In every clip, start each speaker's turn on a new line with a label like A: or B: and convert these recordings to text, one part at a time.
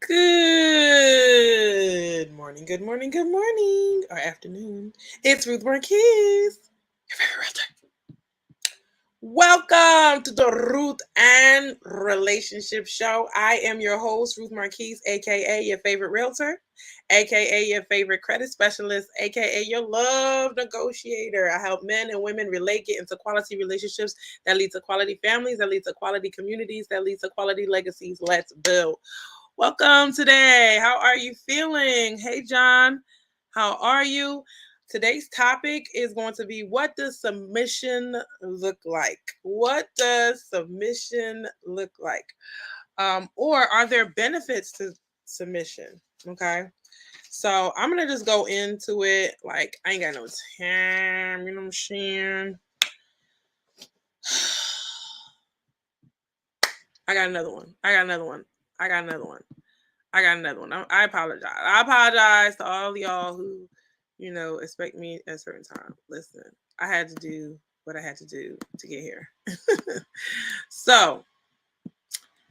A: Good morning, good morning, good morning, or afternoon. It's Ruth Marquise, your favorite realtor. Welcome to the Ruth and Relationship Show. I am your host, Ruth Marquise, aka your favorite realtor, aka your favorite credit specialist, aka your love negotiator. I help men and women relate, get into quality relationships that lead to quality families, that lead to quality communities, that lead to quality legacies. Let's build. Welcome today. How are you feeling? Hey, John. How are you? Today's topic is going to be, what does submission look like? What does submission look like? Or are there benefits to submission? Okay. So I'm going to just go into it. Like, I ain't got no time. You know what I'm saying? I got another one. I got another one. I got another one. I got another one. I apologize. I apologize to all y'all who, expect me at a certain time. Listen, I had to do what I had to do to get here. So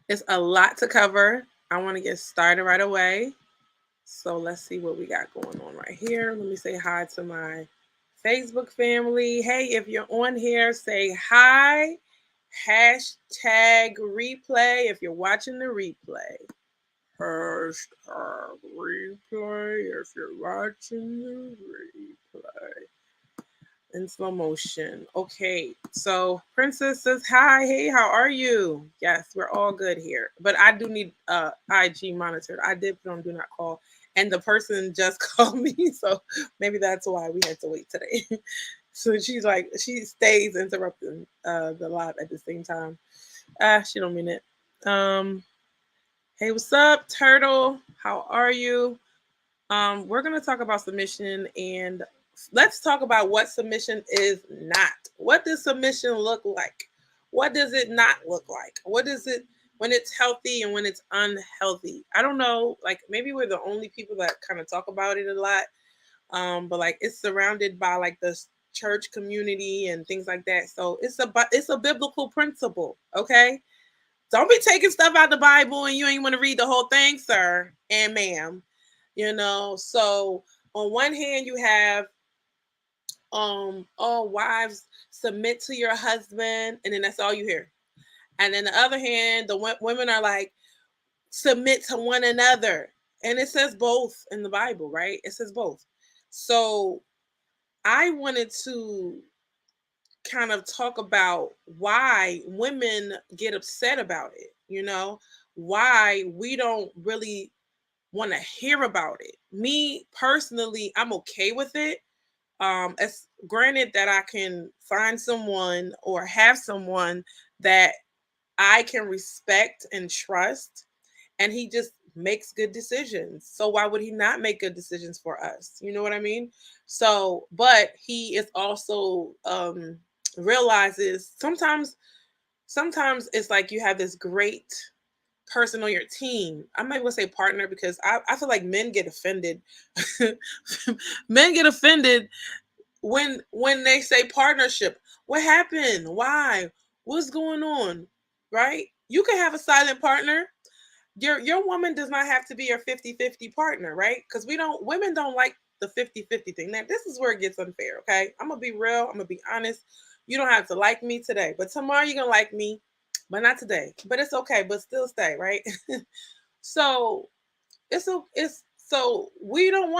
A: it's a lot to cover. I want to get started right away. So let's see what we got going on right here. Let me say hi to my Facebook family. Hey, if you're on here, say hi. Hashtag replay if you're watching the replay. Hashtag replay if you're watching the replay. In slow motion. Okay, so Princess says hi. Hey, how are you? Yes, we're all good here. But I do need IG monitored. I did put on do not call, and the person just called me, so maybe that's why we had to wait today. So she's like, she stays interrupting the live at the same time. She don't mean it. Hey, what's up, Turtle? How are you? We're gonna talk about submission, and let's talk about what submission is not. What does submission look like? What does it not look like? What is it when it's healthy and when it's unhealthy? I don't know. Like, maybe we're the only people that kind of talk about it a lot. But like, it's surrounded by like the church community and things like that. So it's a biblical principle. Okay, don't be taking stuff out the Bible and you ain't want to read the whole thing, sir and ma'am. So on one hand you have oh, wives, submit to your husband, and then that's all you hear. And then the other hand, the women are like, submit to one another. And it says both in the Bible, right? It says both. So I wanted to kind of talk about why women get upset about it, why we don't really want to hear about it. Me personally, I'm okay with it. It's granted that I can find someone or have someone that I can respect and trust, and he just makes good decisions. So why would he not make good decisions for us? You know what I mean? So, but he is also realizes sometimes it's like you have this great person on your team. I'm not gonna say partner because I feel like men get offended. Men get offended when they say partnership. What happened? Why? What's going on? Right? You can have a silent partner. Your woman does not have to be your 50-50 partner, right? Because women don't like the 50-50 thing. Now, this is where it gets unfair, okay? I'm gonna be real, I'm gonna be honest. You don't have to like me today, but tomorrow you're gonna like me, but not today. But it's okay, but still stay, right? So so we don't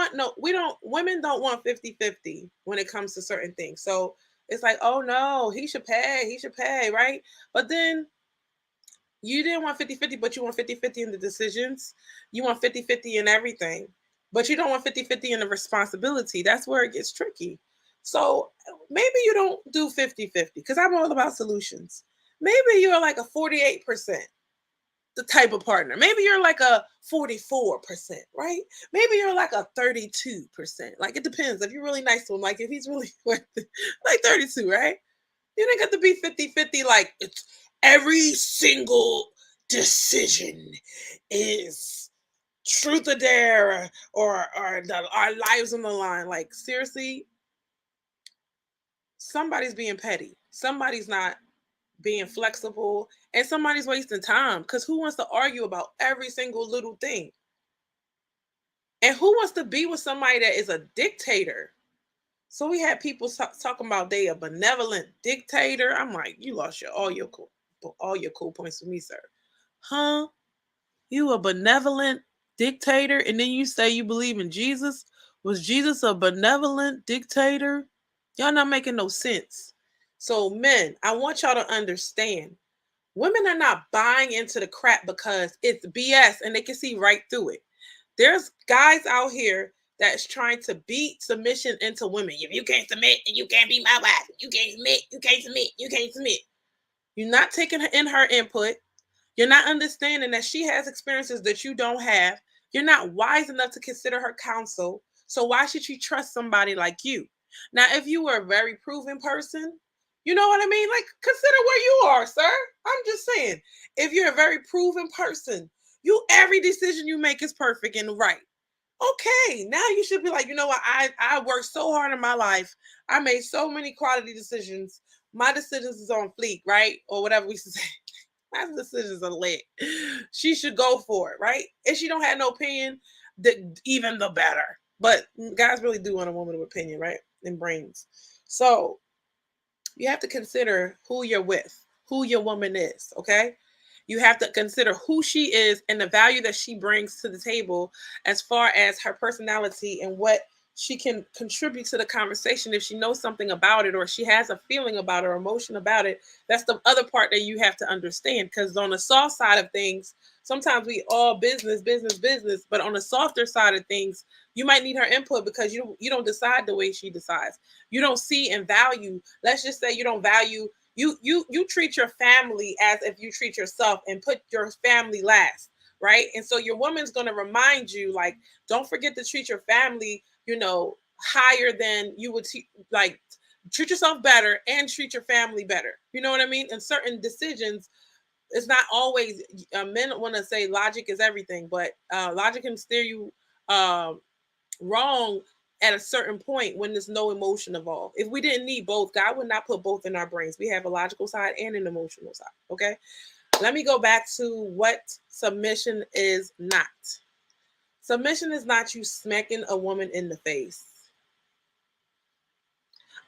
A: women don't want 50-50 when it comes to certain things. So it's like, oh no, he should pay, right? But then you didn't want 50-50, but you want 50-50 in the decisions. You want 50-50 in everything, but you don't want 50-50 in the responsibility. That's where it gets tricky. So maybe you don't do 50-50 because I'm all about solutions. Maybe you're like a 48% the type of partner. Maybe you're like a 44%, right? Maybe you're like a 32%. Like, it depends. If you're really nice to him, like if he's really like 32, right? You don't got to be 50-50. Like, it's every single decision is truth or dare, or our lives on the line. Like, seriously, somebody's being petty. Somebody's not being flexible, and somebody's wasting time, because who wants to argue about every single little thing? And who wants to be with somebody that is a dictator? So we had people talking about they a benevolent dictator. I'm like, you lost all your cool points with me, sir. Huh? You a benevolent dictator, and then you say you believe in Jesus? Was Jesus a benevolent dictator? Y'all not making no sense. So men, I want y'all to understand. Women are not buying into the crap because it's BS and they can see right through it. There's guys out here that's trying to beat submission into women. If you can't submit, and you can't be my wife. You can't submit, you can't submit, you can't submit. You're not taking in her input. You're not understanding that she has experiences that you don't have. You're not wise enough to consider her counsel. So why should you trust somebody like you? Now, if you were a very proven person, you know what I mean? Like, consider where you are, sir. I'm just saying, if you're a very proven person, every decision you make is perfect and right. Okay, now you should be like, you know what? I worked so hard in my life. I made so many quality decisions. My decisions is on fleek, right? Or whatever we say. My decisions are lit. She should go for it, right? If she don't have no opinion, even the better. But guys really do want a woman with opinion, right? And brains. So you have to consider who you're with, who your woman is, okay? You have to consider who she is and the value that she brings to the table as far as her personality and what she can contribute to the conversation if she knows something about it or she has a feeling about it or emotion about it. That's the other part that you have to understand, because on the soft side of things, sometimes we all business, business, business, but on the softer side of things, you might need her input because you don't decide the way she decides. You don't see and value. Let's just say you don't value you treat your family as if you treat yourself and put your family last, right? And so your woman's going to remind you, like, don't forget to treat your family, higher than you would like treat yourself better and treat your family better. You know what I mean? In certain decisions, it's not always men want to say logic is everything, but logic can steer you wrong at a certain point when there's no emotion involved. If we didn't need both, God would not put both in our brains. We have a logical side and an emotional side. Okay. Let me go back to what submission is not. Submission is not you smacking a woman in the face.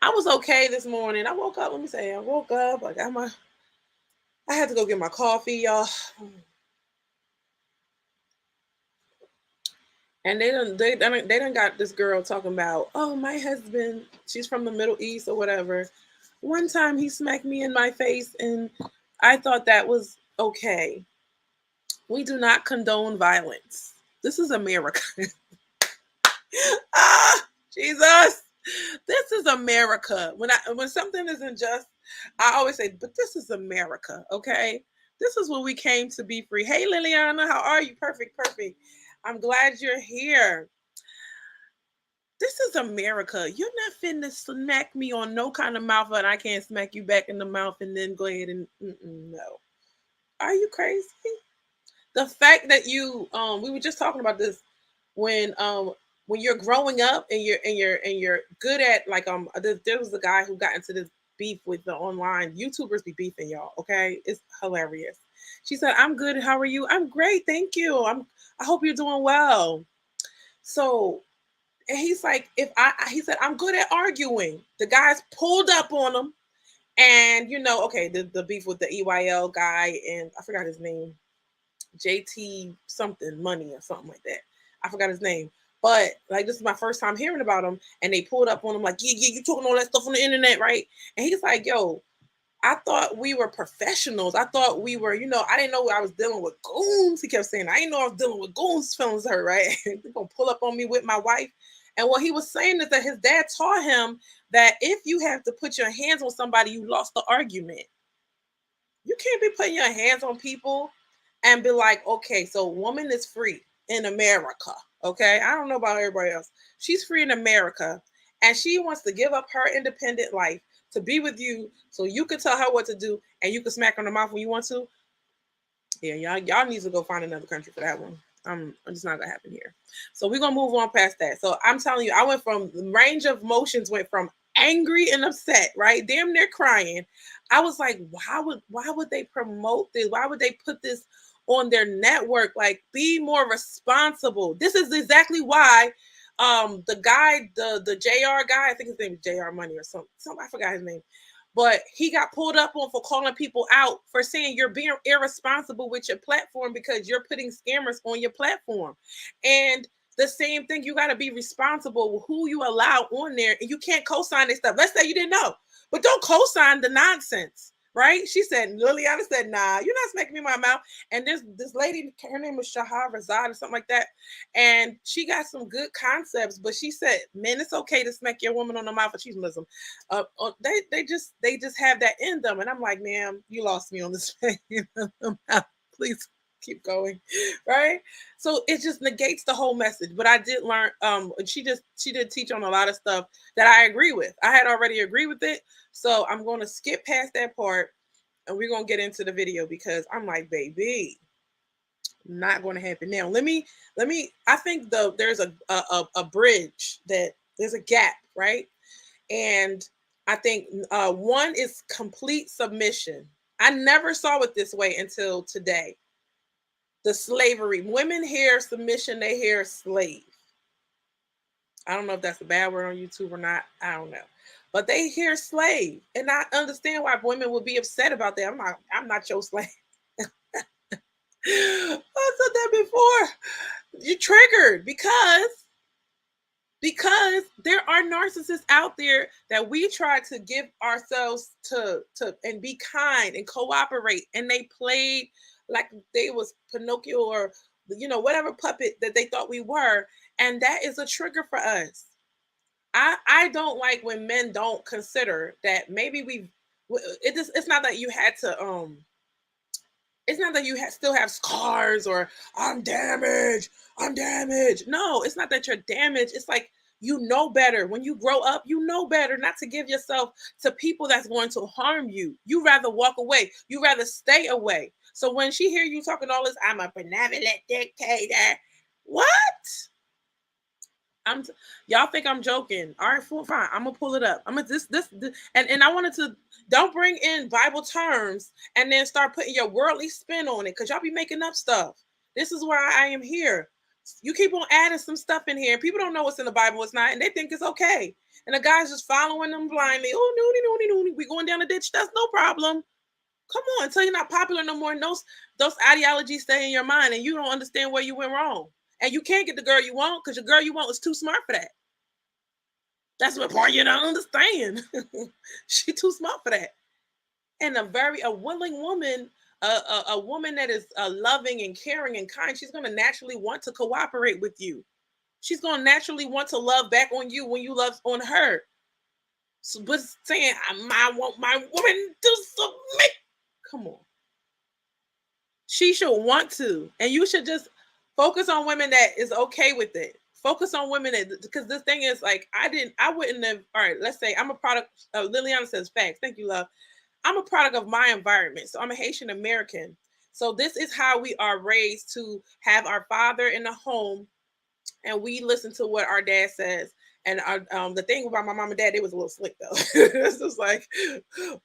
A: I was okay this morning. I woke up. Let me say, I woke up. I had to go get my coffee, y'all. And they done got this girl talking about, oh, my husband, she's from the Middle East or whatever. One time he smacked me in my face and I thought that was okay. We do not condone violence. This is America. Ah, Jesus. This is America. When something isn't just, I always say, but this is America, okay? This is where we came to be free. Hey, Liliana, how are you? Perfect, perfect. I'm glad you're here. This is America. You're not finna smack me on no kind of mouth, and I can't smack you back in the mouth and then go ahead and no. Are you crazy? The fact that we were just talking about this when you're growing up and you're good at like there was a guy who got into this beef with the online YouTubers be beefing, y'all. Okay, it's hilarious. She said, "I'm good. How are you? I'm great, thank you. I hope you're doing well." So, and he's like, he said, "I'm good at arguing." The guys pulled up on him, and okay, the beef with the EYL guy, and I forgot his name, JT something money or something like that. I forgot his name. But like, this is my first time hearing about him, and they pulled up on him like, yeah, you talking all that stuff on the internet, right? And he's like, yo, I thought we were professionals. I thought we were, I didn't know I was dealing with goons. He kept saying, I didn't know I was dealing with goons. Feelings hurt, right? They're gonna pull up on me with my wife. And what he was saying is that his dad taught him that if you have to put your hands on somebody, you lost the argument. You can't be putting your hands on people and be like, okay, so woman is free in America. Okay. I don't know about everybody else. She's free in America and she wants to give up her independent life to be with you so you can tell her what to do and you can smack her in the mouth when you want to. Yeah, y'all need to go find another country for that one. It's not gonna happen here. So we're gonna move on past that. So I'm telling you, I went from the range of emotions, went from angry and upset, right? Damn near crying. I was like, why would they promote this? Why would they put this on their network. Like, be more responsible. This is exactly why the guy, the JR guy, I think his name is JR Money or something, I forgot his name, but he got pulled up on for calling people out for saying you're being irresponsible with your platform because you're putting scammers on your platform. And the same thing, you got to be responsible with who you allow on there, and you can't co-sign this stuff. Let's say you didn't know, but don't co-sign the nonsense. Right? She said, Liliana said, nah, you're not smacking me in my mouth. And this lady, her name was Shahar Razad or something like that. And she got some good concepts, but she said, man, it's okay to smack your woman on the mouth if she's Muslim. They just have that in them. And I'm like, ma'am, you lost me on this thing. Please keep going. Right? So it just negates the whole message. But I did learn, she did teach on a lot of stuff that I agree with. I had already agreed with it. So I'm going to skip past that part and we're going to get into the video because I'm like, baby, not going to happen now. Let me, I think there's a bridge, that there's a gap, right? And I think one is complete submission. I never saw it this way until today. The slavery, women hear submission, they hear slave. I don't know if that's a bad word on YouTube or not. I don't know. But they hear slave. And I understand why women would be upset about that. I'm not your slave. I said that before. You're triggered because there are narcissists out there that we try to give ourselves to and be kind and cooperate, and they played like they was Pinocchio or whatever puppet that they thought we were, and that is a trigger for us. I don't like when men don't consider that maybe it's not that you had to it's not that you still have scars or I'm damaged. No, it's not that you're damaged. It's like, you know better. When you grow up, you know better not to give yourself to people that's going to harm you. You rather walk away. You rather stay away. So when she hear you talking all this, I'm a benevolent dictator. What? Y'all think I'm joking. All right, fine. I'm gonna pull it up. I'm gonna this and I wanted to, don't bring in Bible terms and then start putting your worldly spin on it, because y'all be making up stuff. This is why I am here. You keep on adding some stuff in here. People don't know what's in the Bible, what's not, and they think it's okay. And the guy's just following them blindly. Oh, noonie. We going down the ditch. That's no problem. Come on, until you're not popular no more, and those ideologies stay in your mind, and you don't understand where you went wrong. And you can't get the girl you want because the girl you want is too smart for that. That's what part you don't understand. She too smart for that. And a willing woman, a woman that is loving and caring and kind, she's going to naturally want to cooperate with you. She's going to naturally want to love back on you when you love on her. So, but saying, I want my woman to submit. Come on. She should want to. And you should just focus on women that is okay with it. Focus on women that, because this thing is like, I wouldn't have, all right, let's say I'm a product of, Liliana says facts. Thank you, love. I'm a product of my environment. So I'm a Haitian American. So this is how we are raised, to have our father in the home, and we listen to what our dad says. And the thing about my mom and dad, it was a little slick though. This was like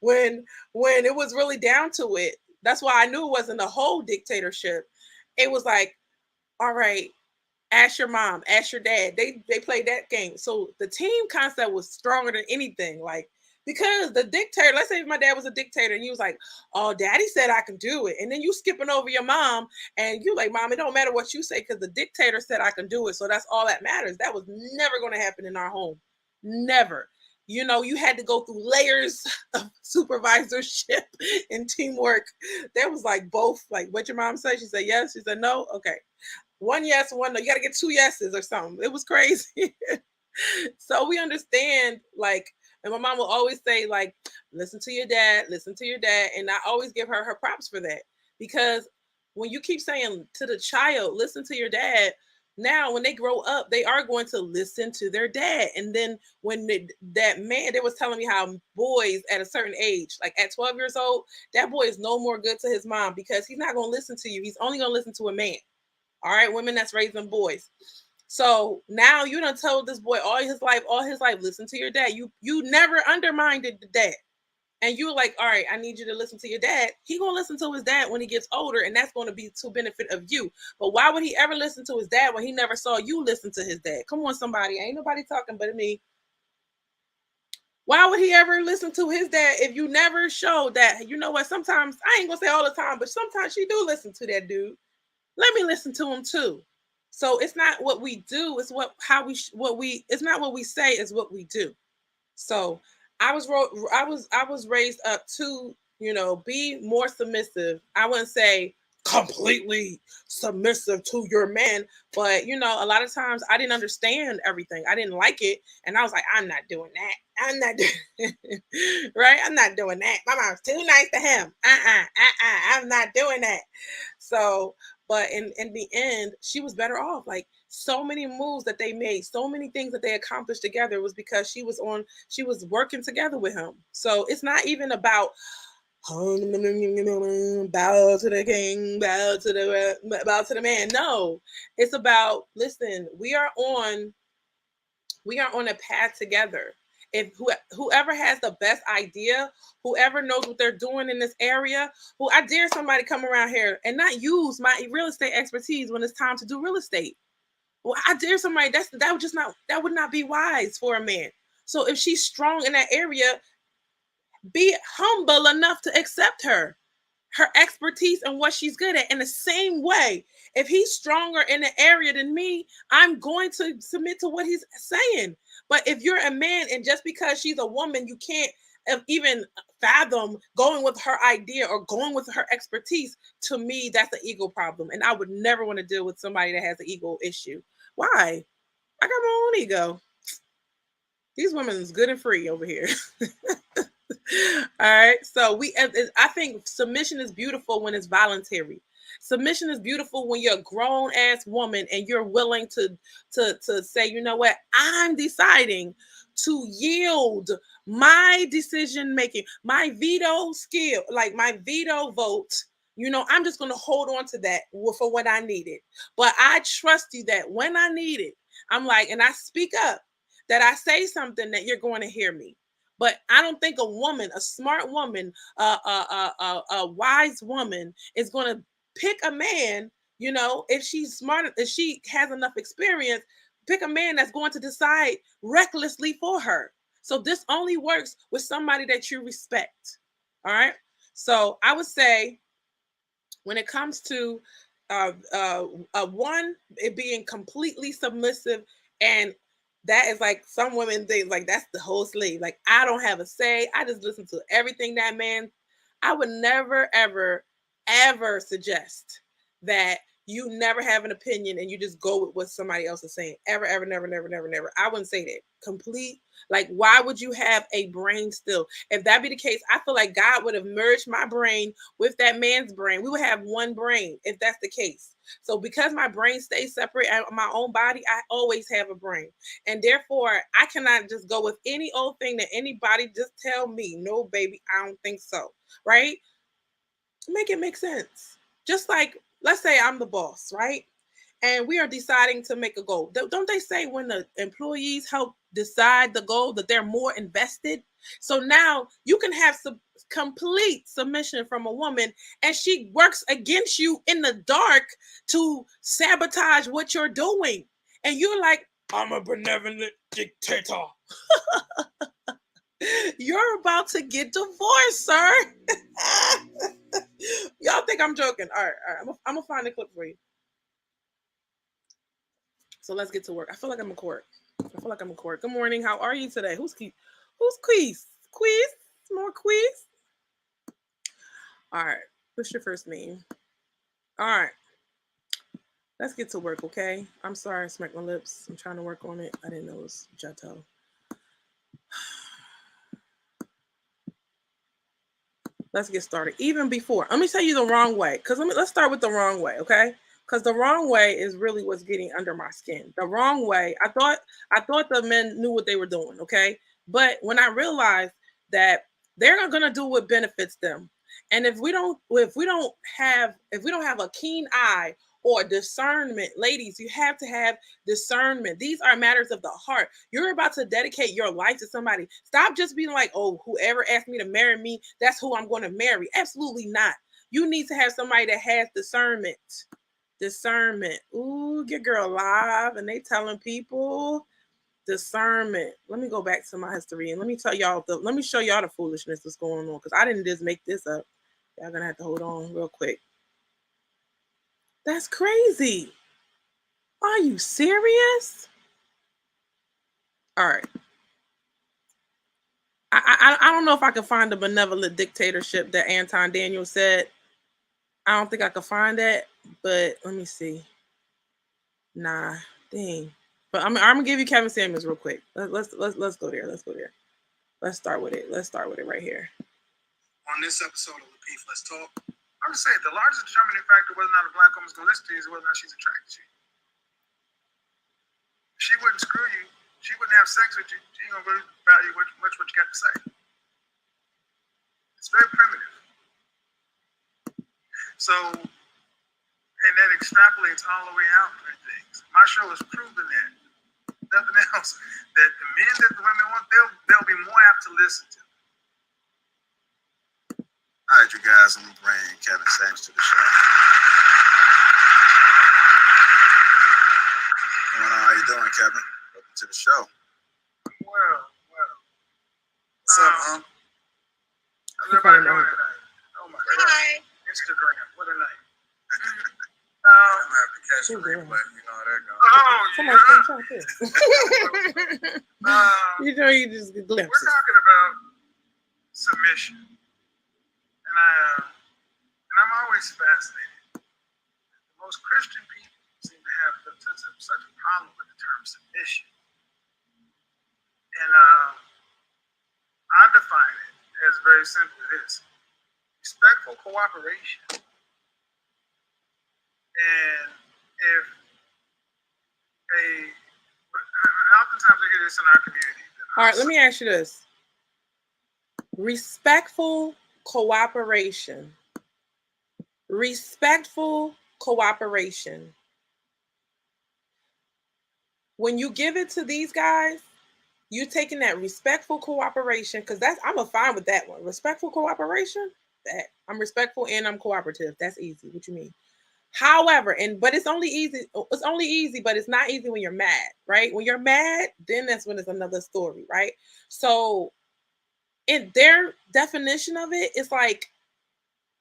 A: when it was really down to it. That's why I knew it wasn't a whole dictatorship. It was like, all right, ask your mom, ask your dad. They played that game. So the team concept was stronger than anything. Like, because the dictator, let's say if my dad was a dictator and he was like, oh, daddy said I can do it. And then you skipping over your mom and you like, mom, it don't matter what you say because the dictator said I can do it. So that's all that matters. That was never going to happen in our home. Never. You had to go through layers of supervisorship and teamwork. There was like both, like what your mom said. She said yes. She said no. Okay. One yes, one no. You got to get two yeses or something. It was crazy. So we understand, like, and my mom will always say, like, listen to your dad. And I always give her props for that, because when you keep saying to the child, listen to your dad, now when they grow up, they are going to listen to their dad. And then when that man, they was telling me how boys at a certain age, like at 12 years old, that boy is no more good to his mom because he's not going to listen to you. He's only going to listen to a man. All right, women that's raising boys. So now you done told this boy all his life, listen to your dad. You never undermined the dad. and you're like, all right, I need you to listen to your dad, he gonna listen to his dad when he gets older, and that's gonna be to benefit of you. But why would he ever listen to his dad when he never saw you listen to his dad? Come on, somebody. Ain't nobody talking but me. Why would he ever listen to his dad if you never showed that? You know what? Sometimes, I ain't gonna say all the time, but sometimes she do listen to that dude. Let me listen to him too. So it's not what we do, it's it's not what we say, it's what we do. So I was raised up to, be more submissive. I wouldn't say completely submissive to your man, but a lot of times I didn't understand everything. I didn't like it, and I was like, I'm not doing that. I'm not doing right. I'm not doing that. My mom's too nice to him. I'm not doing that. So, but in the end, she was better off. Like, so many moves that they made, so many things that they accomplished together was because she was working together with him. So it's not even about bow to the king, bow to the man. No, it's about, listen, we are on a path together. If whoever has the best idea, whoever knows what they're doing in this area, who I dare somebody come around here and not use my real estate expertise when it's time to do real estate. Well, I dare somebody that would not be wise for a man. So if she's strong in that area, be humble enough to accept her expertise and what she's good at. In the same way, if he's stronger in the area than me, I'm going to submit to what he's saying. But if you're a man and just because she's a woman, you can't even fathom going with her idea or going with her expertise, to me, that's an ego problem. And I would never want to deal with somebody that has an ego issue. Why? I got my own ego. These women is good and free over here. All right. So I think submission is beautiful when it's voluntary. Submission is beautiful when you're a grown ass woman and you're willing to say, you know what, I'm deciding to yield my decision making, my veto skill, like my veto vote. I'm just going to hold on to that for when I need it. But I trust you that when I need it, I'm like, and I speak up, that I say something that you're going to hear me. But I don't think a woman, a smart woman, a wise woman is going to pick a man, if she's smart, if she has enough experience, pick a man that's going to decide recklessly for her. So this only works with somebody that you respect. All right. So I would say when it comes to one, it being completely submissive, and that is like some women think like that's the whole slave. Like, I don't have a say. I just listen to everything that man. I would never, ever, ever suggest that you never have an opinion and you just go with what somebody else is saying. Ever, ever, never, never, never, never. I wouldn't say that. Complete. Like, why would you have a brain still? If that be the case, I feel like God would have merged my brain with that man's brain. We would have one brain if that's the case. So because my brain stays separate out of my own body, I always have a brain. And therefore, I cannot just go with any old thing that anybody just tell me. No, baby, I don't think so. Right? Make it make sense. Just like, let's say I'm the boss, right? And we are deciding to make a goal. Don't they say when the employees help decide the goal that they're more invested? So now you can have some complete submission from a woman, and she works against you in the dark to sabotage what you're doing. And you're like, I'm a benevolent dictator. You're about to get divorced, sir. Y'all think I'm joking. All right. I'm going to find a clip for you. So let's get to work. I feel like I'm in court. Good morning. How are you today? Who's Quiz? Quiz? More quiz? All right. What's your first name? All right. Let's get to work, okay? I'm sorry I smacked my lips. I'm trying to work on it. I didn't know it was Jato. Let's get started. Even before, let me tell you the wrong way. Let's start with the wrong way, okay? Because the wrong way is really what's getting under my skin. The wrong way, I thought the men knew what they were doing, okay? But when I realized that they're not gonna do what benefits them, and if we don't have a keen eye or discernment. Ladies, you have to have discernment. These are matters of the heart. You're about to dedicate your life to somebody. Stop just being like, oh, whoever asked me to marry me, that's who I'm going to marry. Absolutely not. You need to have somebody that has discernment. Discernment. Ooh, your girl live and they telling people discernment. Let me go back to my history and let me show y'all the foolishness that's going on, because I didn't just make this up. Y'all gonna have to hold on real quick. That's crazy. Are you serious? All right. I don't know if I can find the benevolent dictatorship that Anton Daniel said. I don't think I could find that, but let me see. Nah, dang. But I'm gonna give you Kevin Samuels real quick. Let's go there. Let's go there. Let's start with it. Let's start with it right here.
B: On this episode of The Beef, let's talk. I'm just saying, the largest determining factor whether or not a black woman's gonna listen to you is whether or not she's attracted to you. If she wouldn't screw you, she wouldn't have sex with you, she ain't gonna really value what you got to say. It's very primitive. So, and that extrapolates all the way out for things. My show has proven that. Nothing else. That the men that the women want, they'll be more apt to listen to. All right, you guys, let me bring Kevin Samuels to the show. How you doing, Kevin? Welcome to the show. Well. What's up, huh? How's everybody doing tonight? Oh my God. Hi. Instagram, what a night. I'm gonna have to catch the replay, you know how that goes.
A: You know, you just get glimpses.
B: We're talking about submission, and I'm always fascinated. Most Christian people seem to have such a problem with the term submission, and I define it as very simply this: respectful cooperation. And oftentimes we hear this in our community.
A: All right, let me ask you this. Respectful cooperation. Respectful cooperation. When you give it to these guys, you taking that respectful cooperation, because I'm fine with that one. Respectful cooperation, that I'm respectful and I'm cooperative. That's easy. What you mean? However, but it's only easy, but it's not easy when you're mad, right? When you're mad, then that's when it's another story, right? So in their definition of it, it's like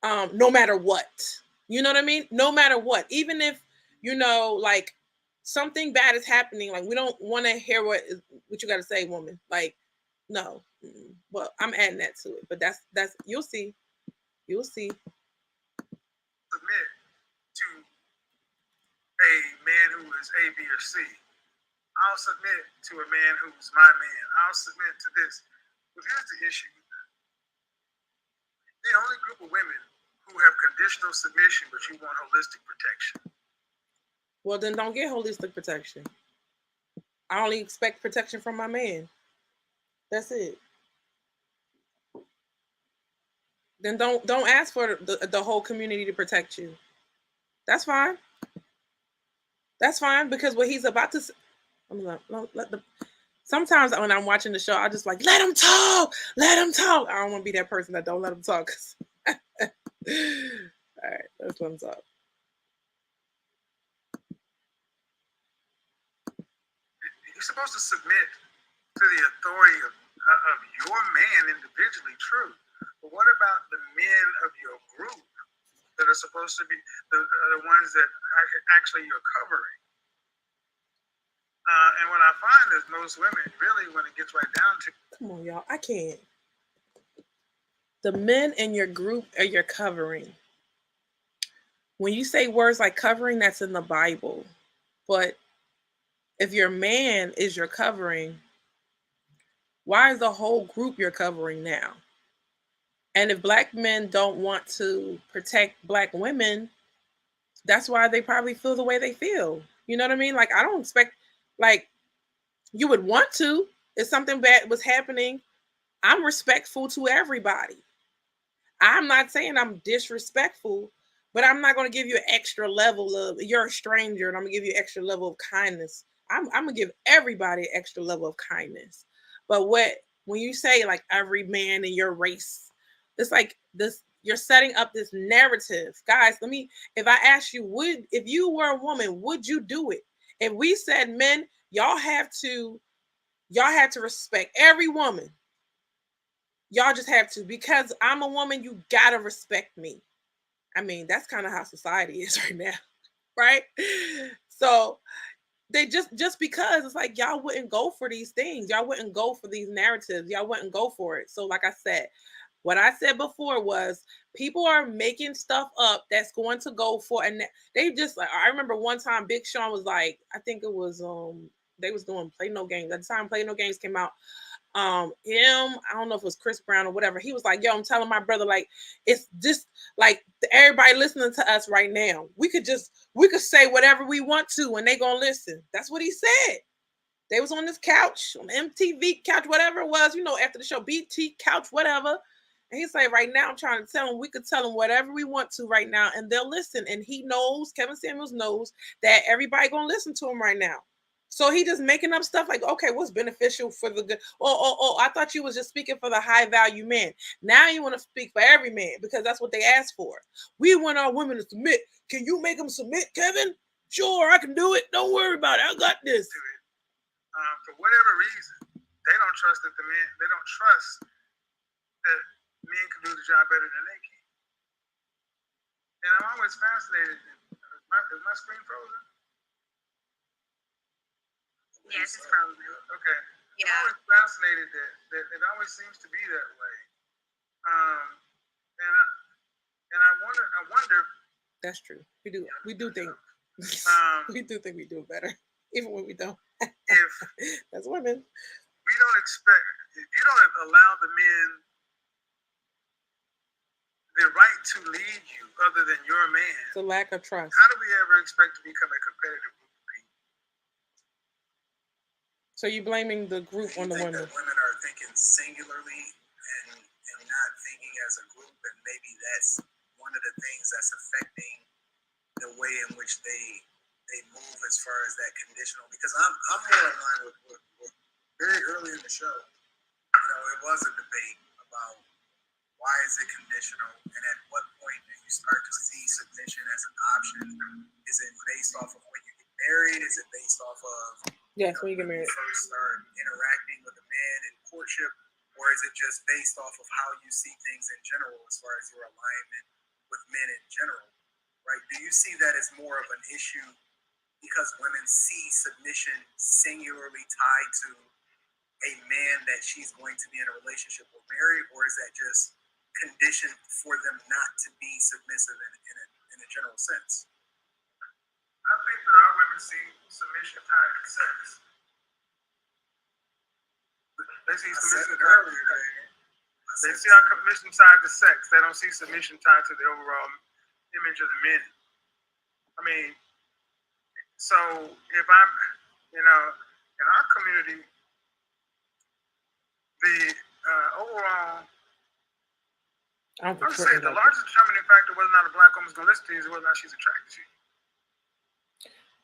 A: no matter what. You know what I mean? No matter what. Even if, like something bad is happening, like we don't want to hear what you got to say, woman. Like, no. Well, I'm adding that to it. But that's you'll see. You'll see.
B: Submit to a man who is A, B, or C. I'll submit to a man who's my man. I'll submit to this. But here's the issue. The only group of women who have conditional submission, but you want holistic protection.
A: Well, then don't get holistic protection. I only expect protection from my man. That's it. Then don't ask for the whole community to protect you. That's fine. That's fine, because what he's about to. Sometimes when I'm watching the show, I just like, let him talk. Let him talk. I don't want to be that person that don't let him talk. All right, let's let him talk.
B: You're supposed to submit to the authority of your man individually, true. But what about the men of your group that are supposed to be the ones that actually you're covering? And what I find is most women, really, when it gets right down to...
A: Come on, y'all. I can't. The men in your group are your covering. When you say words like covering, that's in the Bible. But if your man is your covering, why is the whole group your covering now? And if black men don't want to protect black women, that's why they probably feel the way they feel. You know what I mean? Like, I don't expect, like, you would want to. If something bad was happening, I'm respectful to everybody. I'm not saying I'm disrespectful, but I'm not going to give you an extra level of, you're a stranger and I'm going to give you an extra level of kindness. I'm going to give everybody an extra level of kindness. But when you say like every man in your race, it's like this, you're setting up this narrative. Guys, if I ask you, if you were a woman, would you do it? If we said, men, y'all have to respect every woman. Y'all just have to, because I'm a woman, you gotta respect me. I mean, that's kind of how society is right now, right? So they just because it's like y'all wouldn't go for these things, y'all wouldn't go for these narratives, y'all wouldn't go for it. So, like I said, what I said before was people are making stuff up that's going to go for, and they just like, I remember one time Big Sean was like, I think it was they was doing Play No Games at the time. Play No Games came out. Him, I don't know if it was Chris Brown or whatever, he was like, yo, I'm telling my brother, like, it's just like everybody listening to us right now, we could say whatever we want to and they gonna listen. That's what he said. They was on this couch, on MTV couch, whatever it was, after the show, BT couch, whatever. And he said, right now, I'm trying to tell him, we could tell him whatever we want to right now, and they'll listen. And he knows, Kevin Samuels knows that everybody gonna listen to him right now. So he just making up stuff like, okay, what's beneficial for the good? Oh, I thought you was just speaking for the high value men. Now you want to speak for every man because that's what they asked for. We want our women to submit. Can you make them submit, Kevin? Sure, I can do it. Don't worry about it. I got this.
B: For whatever reason, they don't trust that they don't trust that men can do the job better than they can. And I'm always fascinated. Is my screen frozen?
C: Yes, it's frozen.
B: Okay.
C: Yeah.
B: I'm always fascinated that it always seems to be that way. And I wonder.
A: That's true. We do think we do think we do it better, even when we don't.
B: If
A: that's women.
B: We don't expect, if you don't allow the men the right to lead you other than your man.
A: It's a lack of trust.
B: How do we ever expect to become a competitive group of people?
A: So you're blaming the group on the women.
D: That women are thinking singularly and not thinking as a group, and maybe that's one of the things that's affecting the way in which they move as far as that conditional. Because I'm more in line with very early in the show. It was a debate about why is it conditional, and at what point do you start to see submission as an option? Is it based off of when you get married? Is it based off of
A: when you get married,
D: first start interacting with a man in courtship, or is it just based off of how you see things in general as far as your alignment with men in general? Right? Do you see that as more of an issue because women see submission singularly tied to a man that she's going to be in a relationship or marry, or is that just conditioned for them not to be submissive in a general sense?
B: I think that our women see submission tied to sex. They see submission earlier. They see our submission tied to sex. They don't see submission tied to the overall image of the men. I mean, so if I'm, in our community, the overall, I would say the largest determining factor whether or not a black woman's going to listen to you is whether or not she's attracted to you.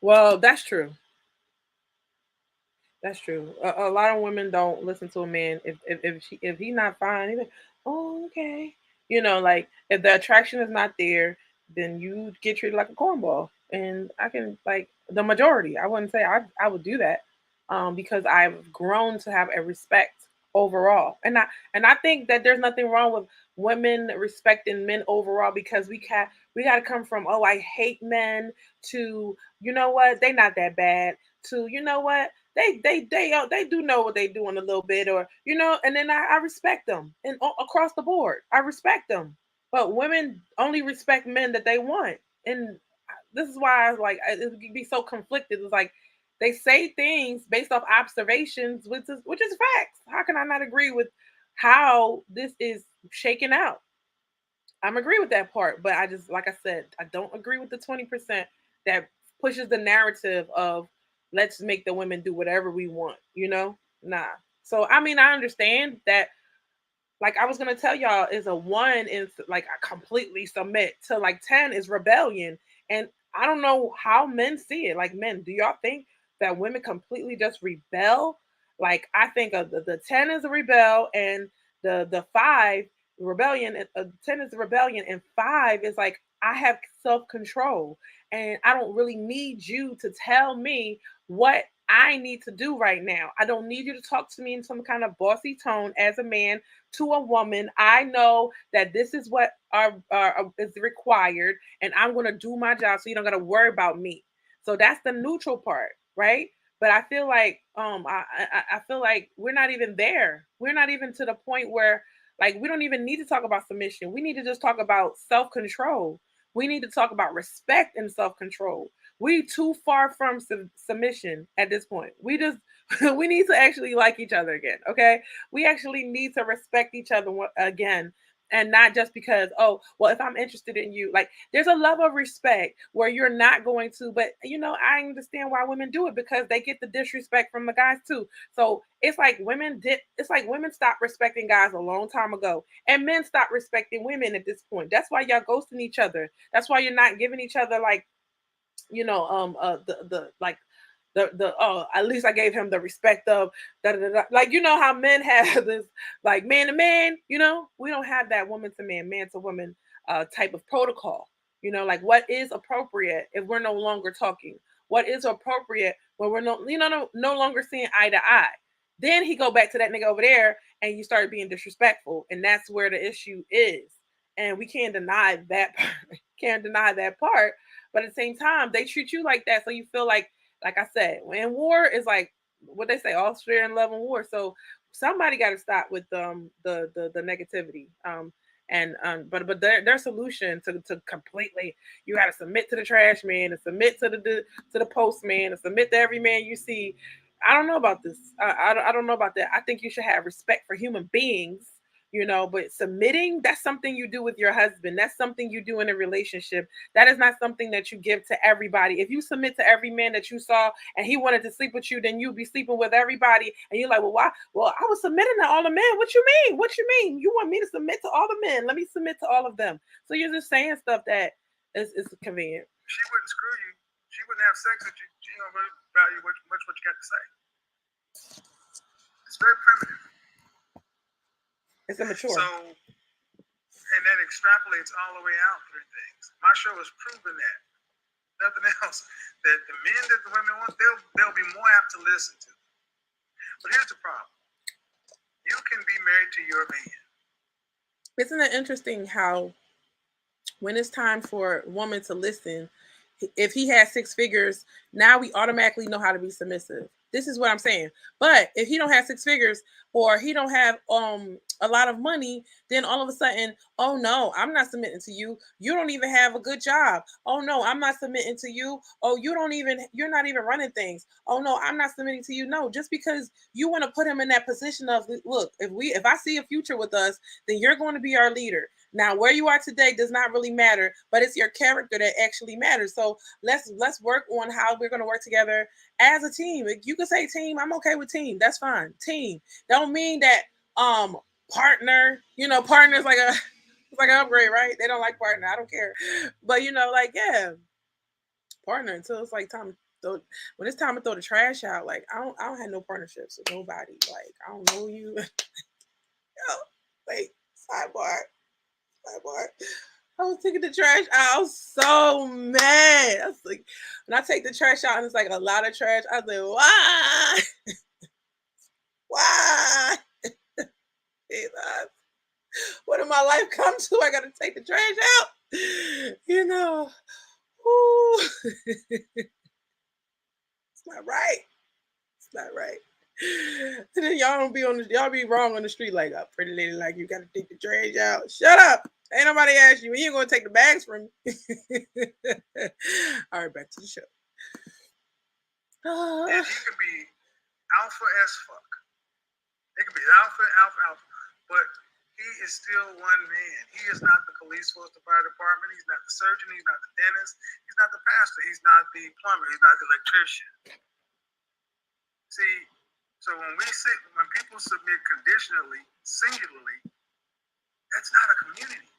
A: Well, that's true. That's true. A lot of women don't listen to a man if he's not fine. He's like, oh, okay. Like if the attraction is not there, then you get treated like a cornball. And I can like the majority. I wouldn't say I would do that, because I've grown to have a respect overall, and I think that there's nothing wrong with women respecting men overall, because we got to come from, oh, I hate men, to, you know what, they not that bad, to, you know what, they do know what they doing a little bit, or and then I respect them, and across the board I respect them. But women only respect men that they want, and this is why I was like, it would be so conflicted. It's like they say things based off observations, which is facts. How can I not agree with how this is shaken out? I'm agree with that part, but I just, like I said, I don't agree with the 20% that pushes the narrative of let's make the women do whatever we want. Nah. So I mean, I understand that Like I was gonna tell y'all, is a 1 is like I completely submit to, like 10 is rebellion. And I don't know how men see it. Like men, do y'all think that women completely just rebel? Like I think of the 10 is a rebel, and the 5 rebellion, 10 is a rebellion, and 5 is like I have self-control, and I don't really need you to tell me what I need to do right now. I don't need you to talk to me in some kind of bossy tone as a man to a woman. I know that this is what is required, and I'm going to do my job, so you don't got to worry about me. So that's the neutral part, right? But I feel like I feel like we're not even there. We're not even to the point where like we don't even need to talk about submission. We need to just talk about self control. We need to talk about respect and self control. We too far from submission at this point. We just we need to actually like each other again. Okay, we actually need to respect each other again, and not just because, oh well, if I'm interested in you, like there's a level of respect where you're not going to, but I understand why women do it, because they get the disrespect from the guys too. So it's like women stopped respecting guys a long time ago, and men stopped respecting women at this point. That's why y'all ghosting each other. That's why you're not giving each other like the like the oh, at least I gave him the respect of da, da, da, da. Like how men have this like man to man. We don't have that woman to man to woman type of protocol. Like what is appropriate if we're no longer talking? What is appropriate when we're no longer seeing eye to eye? Then he go back to that nigga over there, and you start being disrespectful, and that's where the issue is. And we can't deny that part. Can't deny that part. But at the same time, they treat you like that, so you feel like I said, when war is like what they say, all fair and love and war. So somebody got to stop with the negativity. And but their solution to completely, you got to submit to the trash man, and submit to the postman, and submit to every man you see. I don't know about this. I don't know about that. I think you should have respect for human beings. But submitting, that's something you do with your husband. That's something you do in a relationship. That is not something that you give to everybody. If you submit to every man that you saw and he wanted to sleep with you, then you'd be sleeping with everybody. And you're like, well, why? Well, I was submitting to all the men. What you mean? What you mean? You want me to submit to all the men? Let me submit to all of them. So you're just saying stuff that is convenient.
B: She wouldn't screw you. She wouldn't have sex with you. She don't really value what you got to say. It's very primitive.
A: It's immature.
B: So, and that extrapolates all the way out through things. My show has proven that. Nothing else. That the men that the women want, they'll be more apt to listen to. But here's the problem. You can be married to your man.
A: Isn't it interesting how when it's time for a woman to listen, if he has 6 figures, now we automatically know how to be submissive. This is what I'm saying. But if he don't have 6 figures, or he don't have a lot of money, then all of a sudden, oh no, I'm not submitting to you. You don't even have a good job. Oh no, I'm not submitting to you. Oh, you're not even running things. Oh no, I'm not submitting to you. No, just because you want to put him in that position of, look, if I see a future with us, then you're going to be our leader. Now, where you are today does not really matter, but it's your character that actually matters. So let's work on how we're going to work together as a team. You can say team. I'm okay with team. That's fine. Team. Don't mean that partner. Partner's like it's like an upgrade, right? They don't like partner. I don't care. But like, yeah, partner until it's like time to throw, when it's time to throw the trash out. Like I don't have no partnerships with nobody. Like I don't know you. Wait, sidebar. I was taking the trash out. I was so mad. I was like, when I take the trash out and it's like a lot of trash, I was like, why? Why? What did my life come to? I gotta take the trash out. Ooh. It's not right. It's not right. And then y'all be wrong on the street like a pretty lady like you gotta take the trash out. Shut up. Ain't nobody asked you. You ain't gonna take the bags from me. All right, back to the show.
B: And he could be alpha as fuck. It could be alpha, but he is still one man. He is not the police force, the fire department. He's not the surgeon. He's not the dentist. He's not the pastor. He's not the plumber. He's not the electrician. See, so when people submit conditionally, singularly, That's not a community.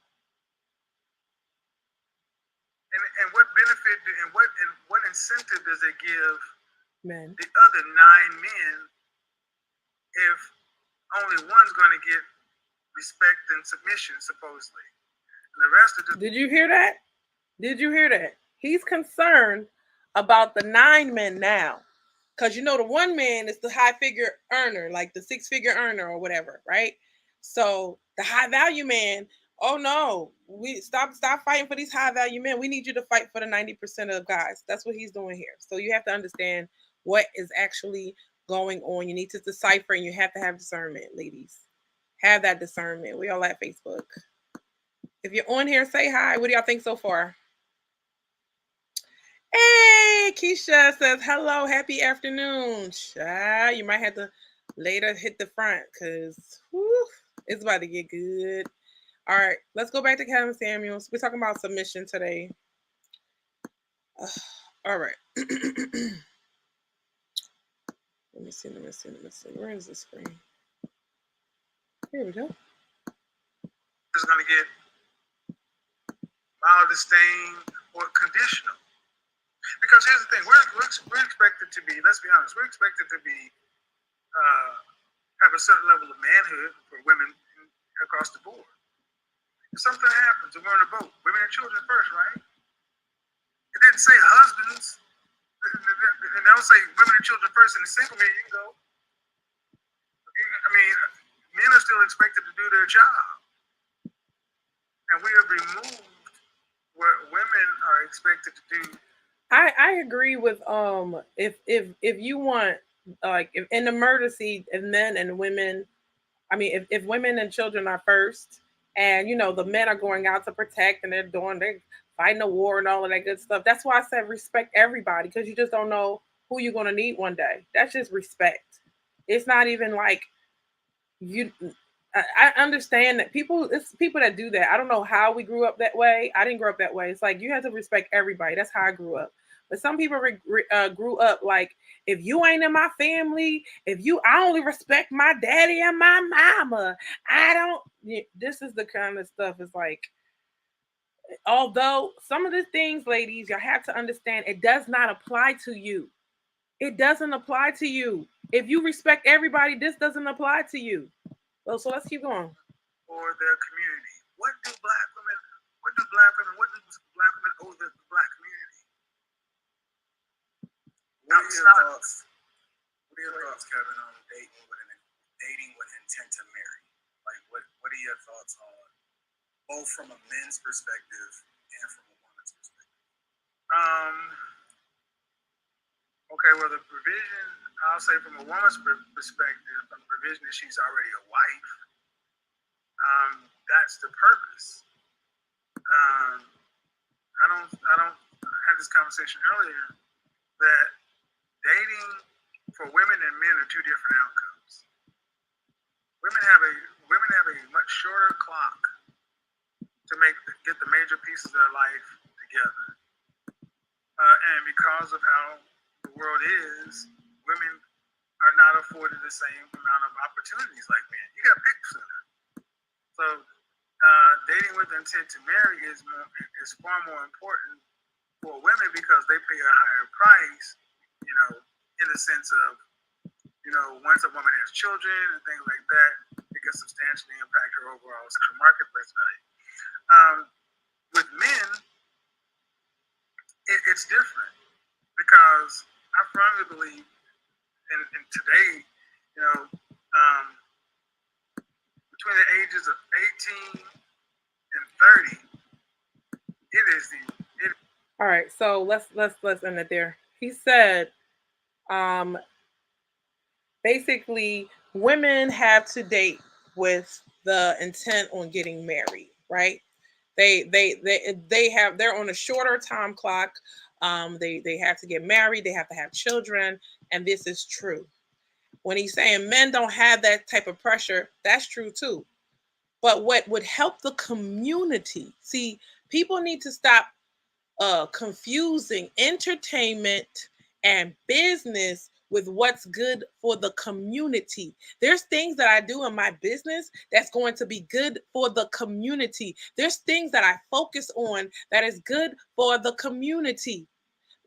B: And what benefit and what incentive does it give
A: Men.
B: the other 9 men if only one's going to get respect and submission, supposedly, and the rest are just.
A: Did you hear that? Did you hear that? He's concerned about the 9 men now. Because you know the one man is the high figure earner, like the 6-figure earner or whatever, right? So the high value man, oh no, we stop fighting for these high value men. We need you to fight for the 90% of guys. That's what he's doing here. So you have to understand what is actually going on. You need to decipher and you have to have discernment, ladies. Have that discernment. We all at Facebook. If you're on here, say hi. What do y'all think so far? Hey, Keisha says hello, happy afternoon. Child, you might have to later hit the front because it's about to get good. All right, let's go back to Kevin Samuels. We're talking about submission today. All right. Let me see. Where is the screen? Here we go.
B: Just going to get mild disdain or conditional. Because here's the thing, we're expected to be, let's be honest, we're expected to be, have a certain level of manhood for women across the board. If something happens and we're on a boat, women and children first, right? It didn't say husbands. It don't say women and children first, and the single man, you can go. I mean, men are still expected to do their job. And we have removed what women are expected to do.
A: I agree with if you want like if in emergency if men and women, I mean if women and children are first and you know the men are going out to protect and they're fighting a war and all of that good stuff. That's why I said respect everybody because you just don't know who you're gonna need one day. That's just respect. It's not even like you I understand that it's people that do that. I don't know how we grew up that way. I didn't grow up that way. It's like you have to respect everybody. That's how I grew up. But some people grew up like if you ain't in my family, I only respect my daddy and my mama. I don't. This is the kind of stuff. It's like although some of the things, ladies, you have to understand it does not apply to you. It doesn't apply to you. If you respect everybody, this doesn't apply to you. Well, so let's keep going.
B: For their community. What do black women owe the black community?
D: What are your thoughts, Kevin, on dating with intent to marry? Like, what are your thoughts on both from a men's perspective and from a woman's perspective?
B: Okay, well, the provision, I'll say from a woman's perspective, from the provision that she's already a wife, that's the purpose. I had this conversation earlier that dating for women and men are two different outcomes. Women have a much shorter clock to get the major pieces of their life together. And because of how the world is, women are not afforded the same amount of opportunities like men. You got to pick sooner. So dating with intent to marry is far more important for women because they pay a higher price, in the sense of, once a woman has children and things like that, it can substantially impact her overall sexual marketplace value. With men, it's different because I firmly believe in today, between the ages of 18 and 30,
A: all right, so let's end it there. He said, basically, women have to date with the intent on getting married, right? They're on a shorter time clock. They have to get married. They have to have children, and this is true. When he's saying men don't have that type of pressure, that's true too. But what would help the community? See, people need to stop confusing entertainment and business with what's good for the community. There's things that I do in my business that's going to be good for the community. There's things that I focus on that is good for the community.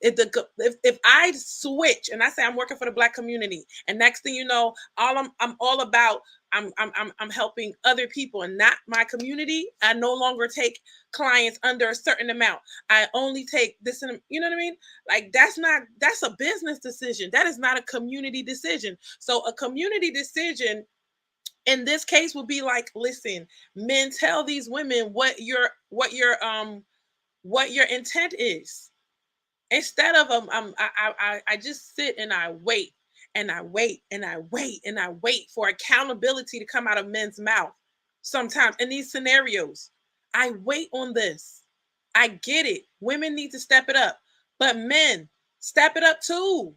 A: If I switch and I say I'm working for the Black community, and next thing you know, I'm all about I'm helping other people and not my community. I no longer take clients under a certain amount. I only take this, and you know what I mean. Like that's a business decision. That is not a community decision. So a community decision in this case would be like, listen, men, tell these women what your intent is. Instead of I just sit and I wait and I wait and I wait and I wait for accountability to come out of men's mouth. Sometimes in these scenarios, I wait on this. I get it. Women need to step it up, but men, step it up too.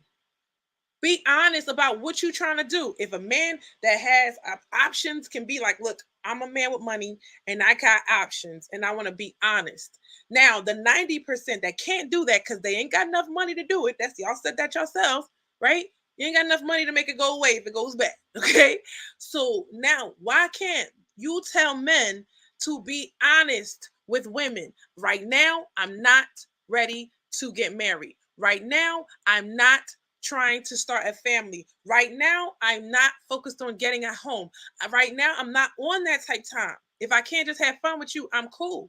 A: Be honest about what you're trying to do. If a man that has options can be like, look, I'm a man with money and I got options and I want to be honest. Now, the 90% that can't do that because they ain't got enough money to do it, that's y'all said that yourself, right? You ain't got enough money to make it go away if it goes bad. Okay. So now, why can't you tell men to be honest with women? Right now, I'm not ready to get married. Right now, I'm not trying to start a family. Right now, I'm not focused on getting a home. Right now, I'm not on that type time. If I can't just have fun with you, I'm cool.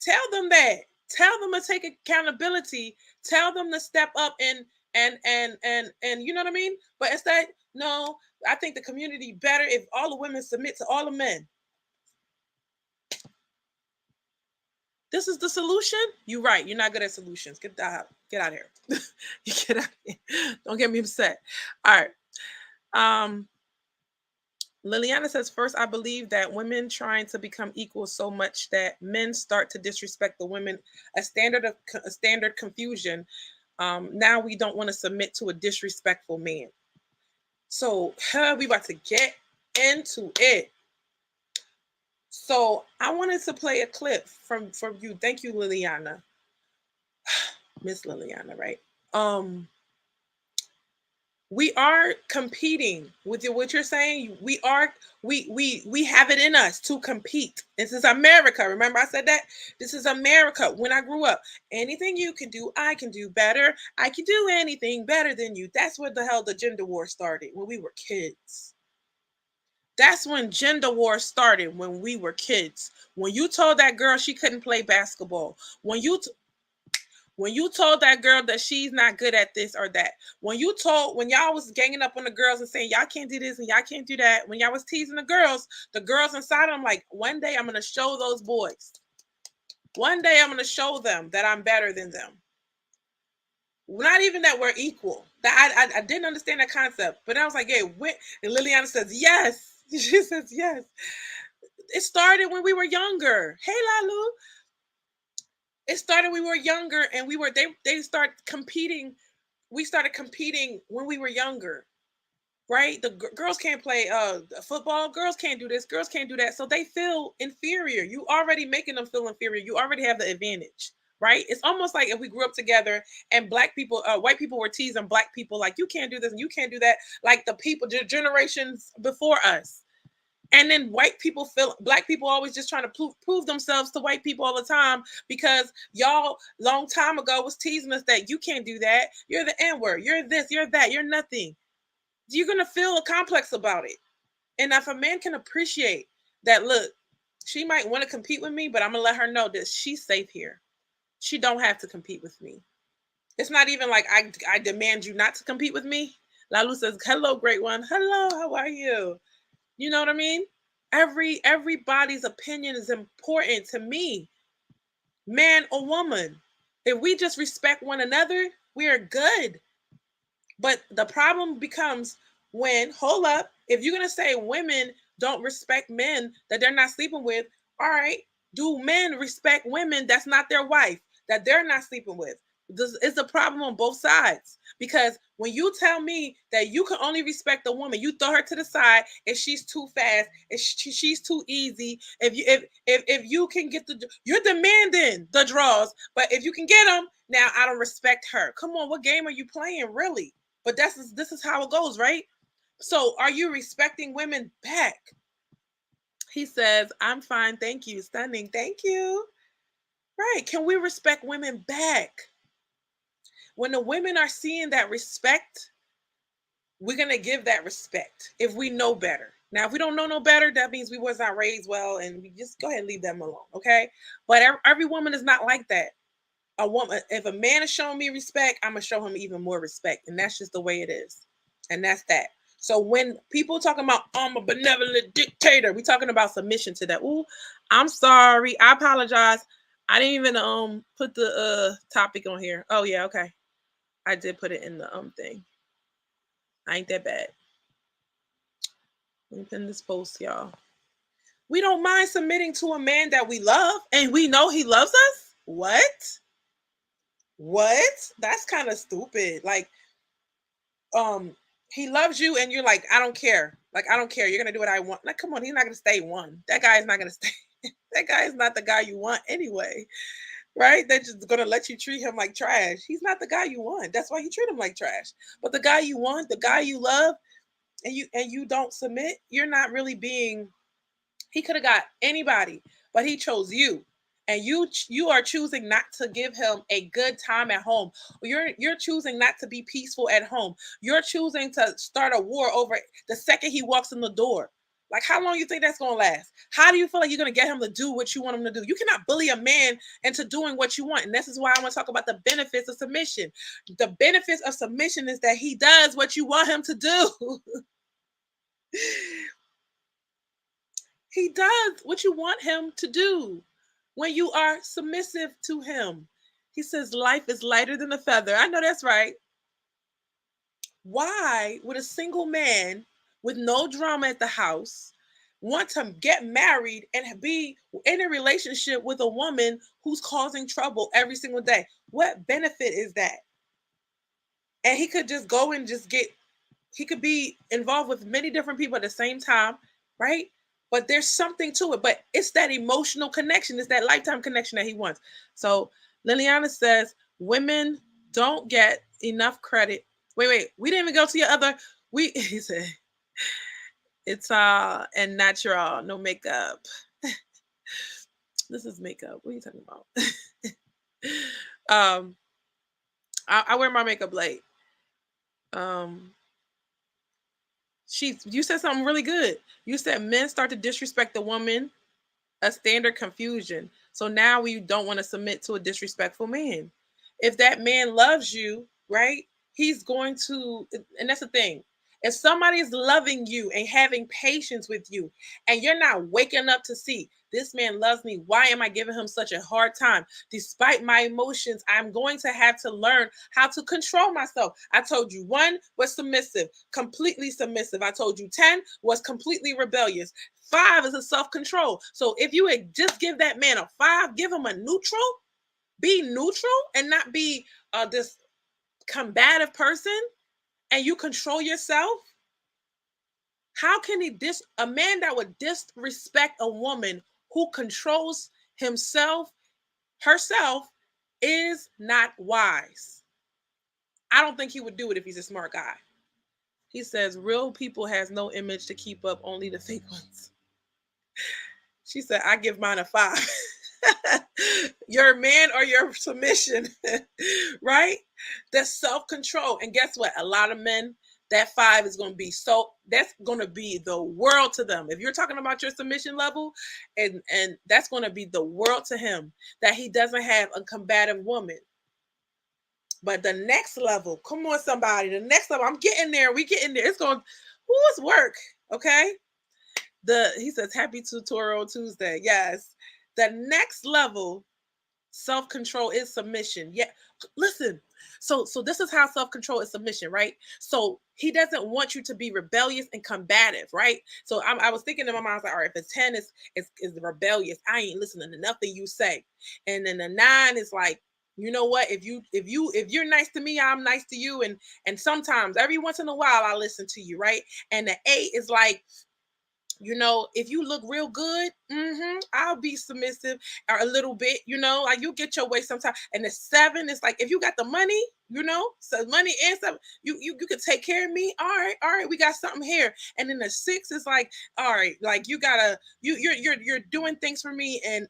A: Tell them that. Tell them to take accountability. Tell them to step up and you know what I mean? But instead, no, I think the community better if all the women submit to all the men. This is the solution? You're right. You're not good at solutions. Get out of here. You get out of here. Don't get me upset. All right. Liliana says, first, I believe that women trying to become equal so much that men start to disrespect the women, a standard confusion. Now we don't want to submit to a disrespectful man. So we about to get into it. So I wanted to play a clip from you. Thank you, Liliana. Miss Liliana, right? We are competing with what you're saying. We have it in us to compete. This is America. Remember I said that? This is America. When I grew up, anything you can do, I can do better. I can do anything better than you. That's where the hell the gender war started, when we were kids. That's when gender war started, when we were kids. When you told that girl she couldn't play basketball, when you told that girl that she's not good at this or that, when y'all was ganging up on the girls and saying y'all can't do this and y'all can't do that, when y'all was teasing the girls inside them, like, one day I'm going to show those boys. One day I'm going to show them that I'm better than them. Not even that we're equal. That I didn't understand that concept, but I was like, yeah, and Liliana says, yes. She says, yes. It started when we were younger. Hey, Lalu. It started when we were younger, and they start competing. We started competing when we were younger, right? The girls can't play football. Girls can't do this. Girls can't do that. So they feel inferior. You already making them feel inferior. You already have the advantage, right? It's almost like if we grew up together and white people were teasing black people like, you can't do this and you can't do that, like the generations before us. And then black people always just trying to prove themselves to white people all the time, because y'all long time ago was teasing us that you can't do that. You're the N-word. You're this, you're that, you're nothing. You're going to feel a complex about it. And if a man can appreciate that, look, she might want to compete with me, but I'm going to let her know that she's safe here. She don't have to compete with me. It's not even like I demand you not to compete with me. Lalu says, hello, great one. Hello, how are you? You know what I mean? Everybody's opinion is important to me, man or woman. If we just respect one another, we are good. But the problem becomes when, hold up, if you're going to say women don't respect men that they're not sleeping with, all right, do men respect women that's not their wife, that they're not sleeping with? It's a problem on both sides, because when you tell me that you can only respect a woman, you throw her to the side if she's too fast, if she's too easy, if you can get you're demanding the draws, but if you can get them, now I don't respect her. Come on, what game are you playing, really? But this is how it goes, right? So are you respecting women back? He says, I'm fine, thank you. Stunning, thank you. Right. Can we respect women back? When the women are seeing that respect, we're going to give that respect if we know better. Now, if we don't know no better, that means we was not raised well, and we just go ahead and leave them alone, okay? But every woman is not like that. A woman, if a man is showing me respect, I'm going to show him even more respect, and that's just the way it is. And that's that. So when people talking about, I'm a benevolent dictator, we talking about submission to that. Ooh, I'm sorry. I apologize. I didn't even put the topic on here. Oh yeah, okay. I did put it in the thing. I ain't that bad. Let me pin this post, y'all. We don't mind submitting to a man that we love and we know he loves us? What? What? That's kind of stupid. Like, he loves you and you're like, I don't care. Like, I don't care. You're gonna do what I want. Like, come on, he's not gonna stay one. That guy is not gonna stay. That guy is not the guy you want anyway. Right? They're just gonna let you treat him like trash. He's not the guy you want. That's why you treat him like trash. But the guy you want, the guy you love, and you don't submit, you're not really being. He could have got anybody, but he chose you. And you are choosing not to give him a good time at home. You're choosing not to be peaceful at home. You're choosing to start a war over the second he walks in the door. Like, how long you think that's gonna last? How do you feel like you're gonna get him to do what you want him to do? You cannot bully a man into doing what you want. And this is why I want to talk about the benefits of submission. The benefits of submission is that he does what you want him to do. He does what you want him to do when you are submissive to him. He says, life is lighter than a feather. I know that's right. Why would a single man with no drama at the house want to get married and be in a relationship with a woman who's causing trouble every single day? What benefit is that? And he could just go and he could be involved with many different people at the same time, right? But there's something to it. But it's that emotional connection. It's that lifetime connection that he wants. So Liliana says, women don't get enough credit. Wait. We didn't even go to your other. He said, it's and natural, no makeup. This is makeup. What are you talking about? I wear my makeup late. You said something really good. You said men start to disrespect the woman, a standard confusion. So now we don't want to submit to a disrespectful man. If that man loves you, right, he's going to, and that's the thing. If somebody is loving you and having patience with you, and you're not waking up to see this man loves me, why am I giving him such a hard time? Despite my emotions, I'm going to have to learn how to control myself. I told you 1 was submissive, completely submissive. I told you 10 was completely rebellious. 5 is a self-control. So if you would just give that man a 5, give him a neutral, be neutral and not be this combative person, and you control yourself. How can a man that would disrespect a woman who controls herself is not wise. I don't think he would do it if he's a smart guy. He says real people has no image to keep up, only the fake ones. She said, I give mine a 5. Your man or your submission, right? That's self-control. And guess what? A lot of men, that 5 is going to be that's going to be the world to them. If you're talking about your submission level, and that's going to be the world to him, that he doesn't have a combative woman. But the next level, come on, somebody, the next level, I'm getting there. We getting there. It's going, it's work. Okay. He says, happy tutorial Tuesday. Yes. The next level, self-control is submission. Yeah. Listen. So this is how self-control is submission, right? So he doesn't want you to be rebellious and combative, right? So I was thinking in my mind, I was like, all right, if a 10 is rebellious, I ain't listening to nothing you say. And then the 9 is like, you know what? If you're nice to me, I'm nice to you. And sometimes every once in a while I listen to you, right? And the 8 is like, you know, if you look real good, I'll be submissive or a little bit, like you get your way sometimes. And the 7 is like, if you got the money, so money and stuff, you could take care of me. All right, we got something here. And then the 6 is like, all right, like you gotta, you're doing things for me, and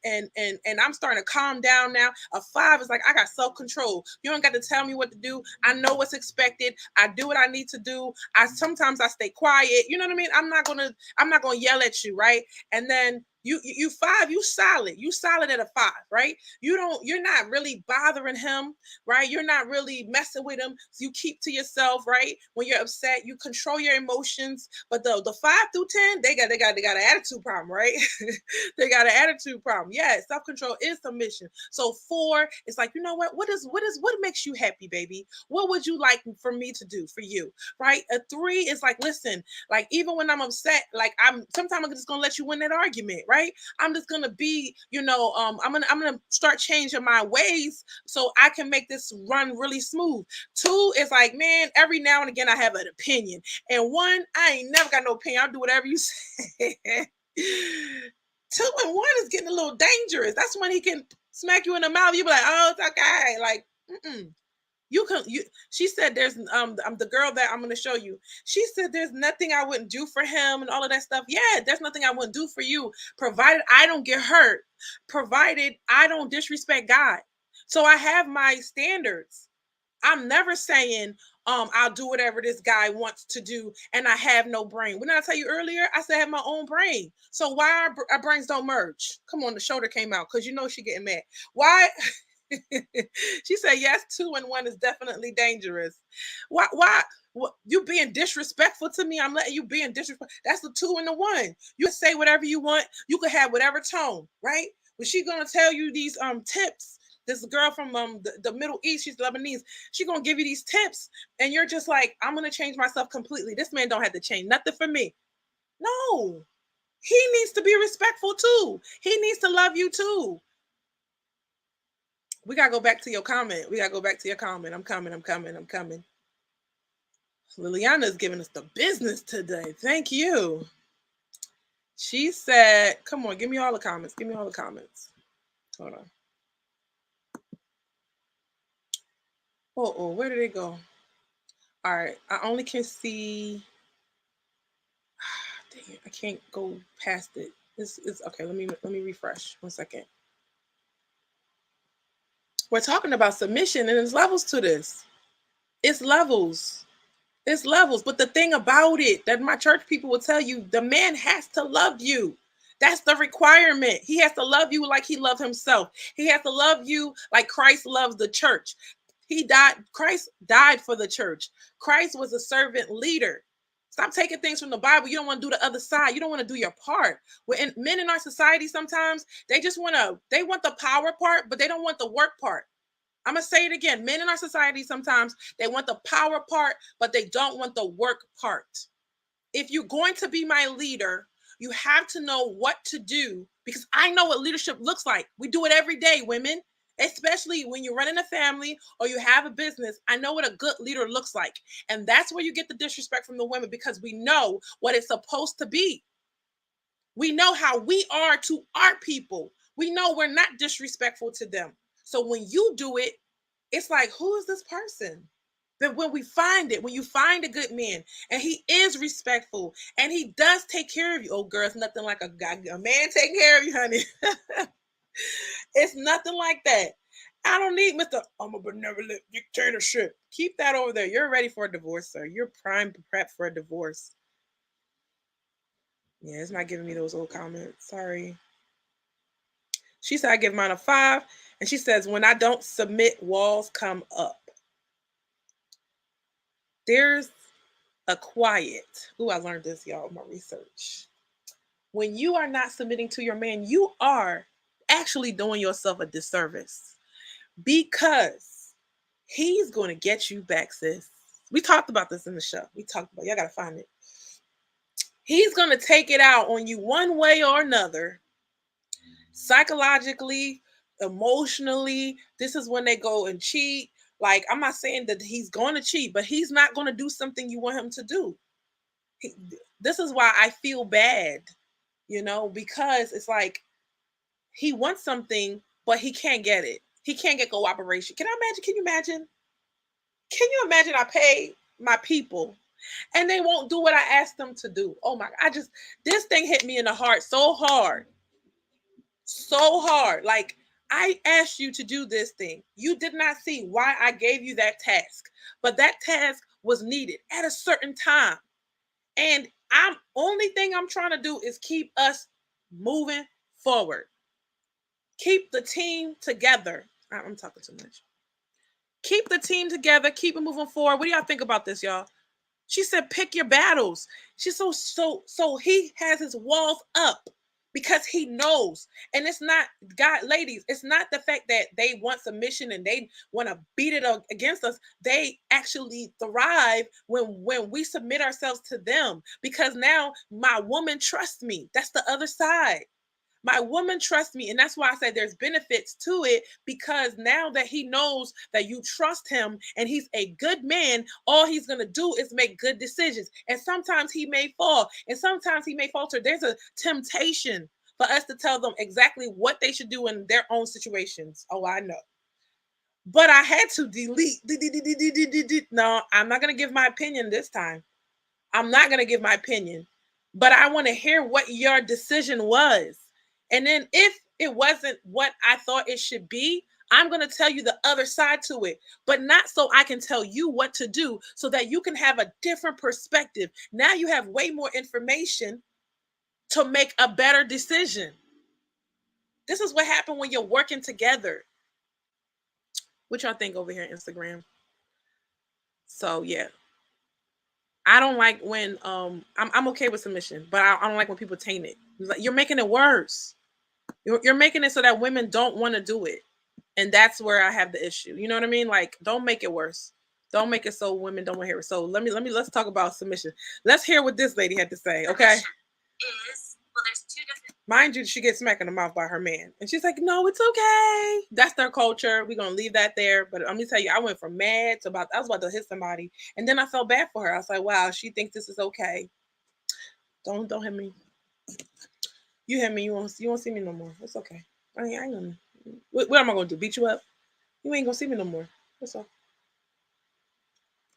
A: I'm starting to calm down now. A 5 is like, I got self-control. You don't got to tell me what to do. I know what's expected. I do what I need to do. Sometimes I stay quiet. You know what I mean? I'm not gonna yell at you, right? And then you 5, you solid at a 5, right? You're not really bothering him, right? You're not really messing with him. So you keep to yourself, right? When you're upset, you control your emotions. But the 5 through 10, they got an attitude problem, right? They got an attitude problem. Yeah, self-control is submission. So 4, it's like, you know what makes you happy, baby? What would you like for me to do for you, right? A 3 is like, listen, like even when I'm upset, like sometimes I'm just gonna let you win that argument, right? I'm just gonna be, I'm gonna start changing my ways so I can make this run really smooth. 2 is like, man, every now and again I have an opinion. And 1, I ain't never got no opinion. I'll do whatever you say. 2 and 1 is getting a little dangerous. That's when he can smack you in the mouth. You be like, oh, it's okay. Like, she said there's the girl that I'm going to show you. She said there's nothing I wouldn't do for him and all of that stuff. Yeah, there's nothing I wouldn't do for you, provided I don't get hurt, provided I don't disrespect God. So I have my standards. I'm never saying I'll do whatever this guy wants to do and I have no brain. When I tell you earlier, I said I have my own brain. So why our brains don't merge? Come on, the shoulder came out because she getting mad. Why? She said yes, 2 and 1 is definitely dangerous. Why what, you being disrespectful to me? I'm letting you be in disrespect. That's the 2 and the 1. You can say whatever you want. You can have whatever tone, right? When she gonna tell you these tips, this girl from the Middle East, she's Lebanese. She gonna give you these tips, and you're just like, I'm gonna change myself completely. This man don't have to change nothing for me. No, he needs to be respectful too. He needs to love you too. We gotta go back to your comment. I'm coming. Liliana is giving us the business today. Thank you. She said, come on, give me all the comments. Hold on. Oh, where did it go? All right, I only can see. Dang it, I can't go past it. This is okay. Let me refresh 1 second. We're talking about submission, and there's levels to this. It's levels. But the thing about it that my church people will tell you, the man has to love you. That's the requirement. He has to love you like he loved himself. He has to love you like Christ loves the church. Christ died for the church. Christ was a servant leader. Stop taking things from the Bible. You don't want to do the other side. You don't want to do your part. Men in our society, sometimes they want the power part, but they don't want the work part. I'm going to say it again. Men in our society, sometimes they want the power part, but they don't want the work part. If you're going to be my leader, you have to know what to do, because I know what leadership looks like. We do it every day, women, especially when you're running a family or you have a business. I know what a good leader looks like. And that's where you get the disrespect from the women, because we know what it's supposed to be. We know how we are to our people. We know we're not disrespectful to them. So when you do it, it's like, who is this person? But when you find a good man and he is respectful and he does take care of you, oh girl, it's nothing like a man taking care of you, honey. It's nothing like that. I don't need Mr. I'm a benevolent dictatorship. Keep that over there. You're ready for a divorce, sir. You're prime prep for a divorce. Yeah, it's not giving me those old comments. Sorry. She said I give mine a 5. And she says, when I don't submit, walls come up. There's a quiet. I learned this, y'all, in my research. When you are not submitting to your man, you are actually doing yourself a disservice, because he's going to get you back, sis. We talked about this in the show. Y'all got to find it. He's going to take it out on you one way or another, psychologically, emotionally. This is when they go and cheat. Like, I'm not saying that he's going to cheat, but he's not going to do something you want him to do. This is why I feel bad you know, because it's like he wants something, but he can't get it. He can't get cooperation. Can I imagine? Can you imagine? Can you imagine I pay my people and they won't do what I asked them to do? Oh my God. This thing hit me in the heart so hard. So hard. Like, I asked you to do this thing. You did not see why I gave you that task, but that task was needed at a certain time. And only thing I'm trying to do is keep us moving forward. Keep the team together. I'm talking too much. Keep the team together. Keep it moving forward. What do y'all think about this, y'all? She said, pick your battles. She's so he has his walls up because he knows. And it's not, God, ladies, it's not the fact that they want submission and they want to beat it against us. They actually thrive when we submit ourselves to them, because now my woman trusts me. That's the other side. My woman trusts me. And that's why I said there's benefits to it, because now that he knows that you trust him and he's a good man, all he's going to do is make good decisions. And sometimes he may fall and sometimes he may falter. There's a temptation for us to tell them exactly what they should do in their own situations. Oh, I know. But I had to delete. No, I'm not going to give my opinion this time. I'm not going to give my opinion. But I want to hear what your decision was. And then if it wasn't what I thought it should be, I'm going to tell you the other side to it, but not so I can tell you what to do, so that you can have a different perspective. Now you have way more information to make a better decision. This is what happened when you're working together. What y'all think over here on Instagram? So yeah, I don't like when I'm okay with submission, but I don't like when people taint it. You're making it worse. You're making it so that women don't want to do it. And that's where I have the issue. You know what I mean? Like, don't make it worse. Don't make it so women don't want to hear it. So let's talk about submission. Let's hear what this lady had to say. Okay.
C: There's two different.
A: Mind you, she gets smacked in the mouth by her man. And she's like, no, it's okay. That's their culture. We're going to leave that there. But let me tell you, I went from mad to I was about to hit somebody. And then I felt bad for her. I was like, wow, she thinks this is okay. Don't hit me. You hit me. You won't see me no more. It's okay. I ain't gonna. What am I gonna do? Beat you up? You ain't gonna see me no more. That's all.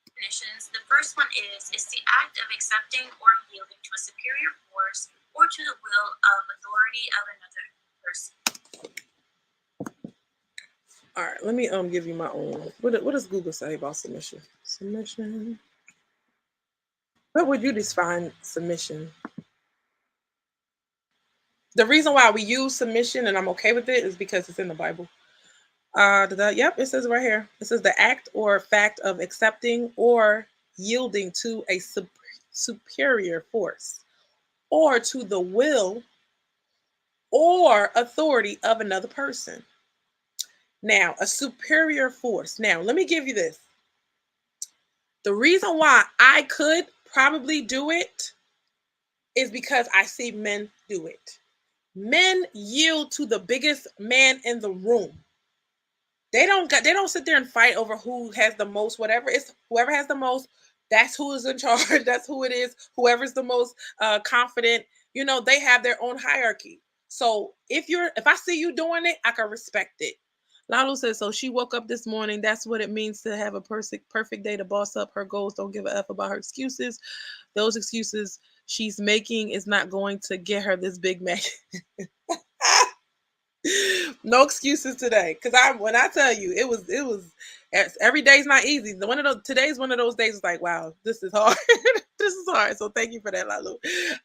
C: Definitions. The first one is the act of accepting or yielding to a superior force or to the will of authority of another person.
A: All right, let me give you my own. What does Google say about submission? Submission. What would you define submission? The reason why we use submission and I'm okay with it is because it's in the Bible. Yep, it says right here. It says the act or fact of accepting or yielding to a superior force or to the will or authority of another person. Now, a superior force. Now, let me give you this. The reason why I could probably do it is because I see men do it. Men yield to the biggest man in the room. They don't sit there and fight over who has the most, whatever. It's whoever has the most, that's who is in charge. That's who it is. Whoever's the most confident, they have their own hierarchy. So if I see you doing it, I can respect it. Lalo says, so she woke up this morning. That's what it means to have a perfect day to boss up her goals. Don't give a F about her excuses. Those excuses she's making is not going to get her this big Mac. No excuses today, because when I tell you, it was every day's not easy. Today's one of those days. It's like, wow, this is hard. This is hard. So thank you for that, Lalu.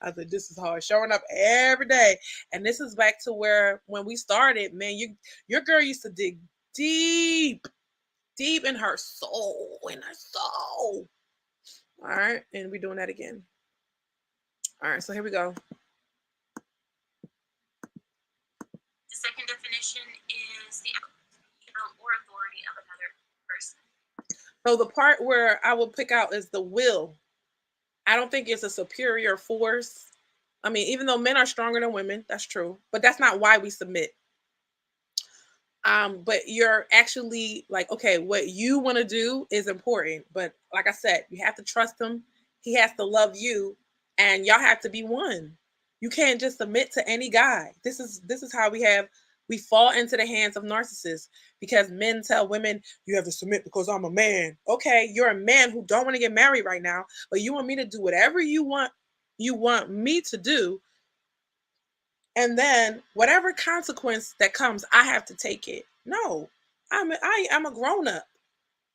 A: I said this is hard, showing up every day, and this is back to where when we started, man. Your girl used to dig deep in her soul, All right, and we're doing that again. All right, so here we go.
C: The second definition is the will or authority of another person.
A: So the part where I will pick out is the will. I don't think it's a superior force. I mean, even though men are stronger than women, that's true, but that's not why we submit. But you're actually like, okay, what you want to do is important, but like I said, you have to trust him. He has to love you, and y'all have to be one. You can't just submit to any guy. This is how we fall into the hands of narcissists because men tell women you have to submit because I'm a man. Okay, you're a man who don't want to get married right now, but you want me to do whatever you want me to do, and then whatever consequence that comes, I have to take it. No, I'm a grown up.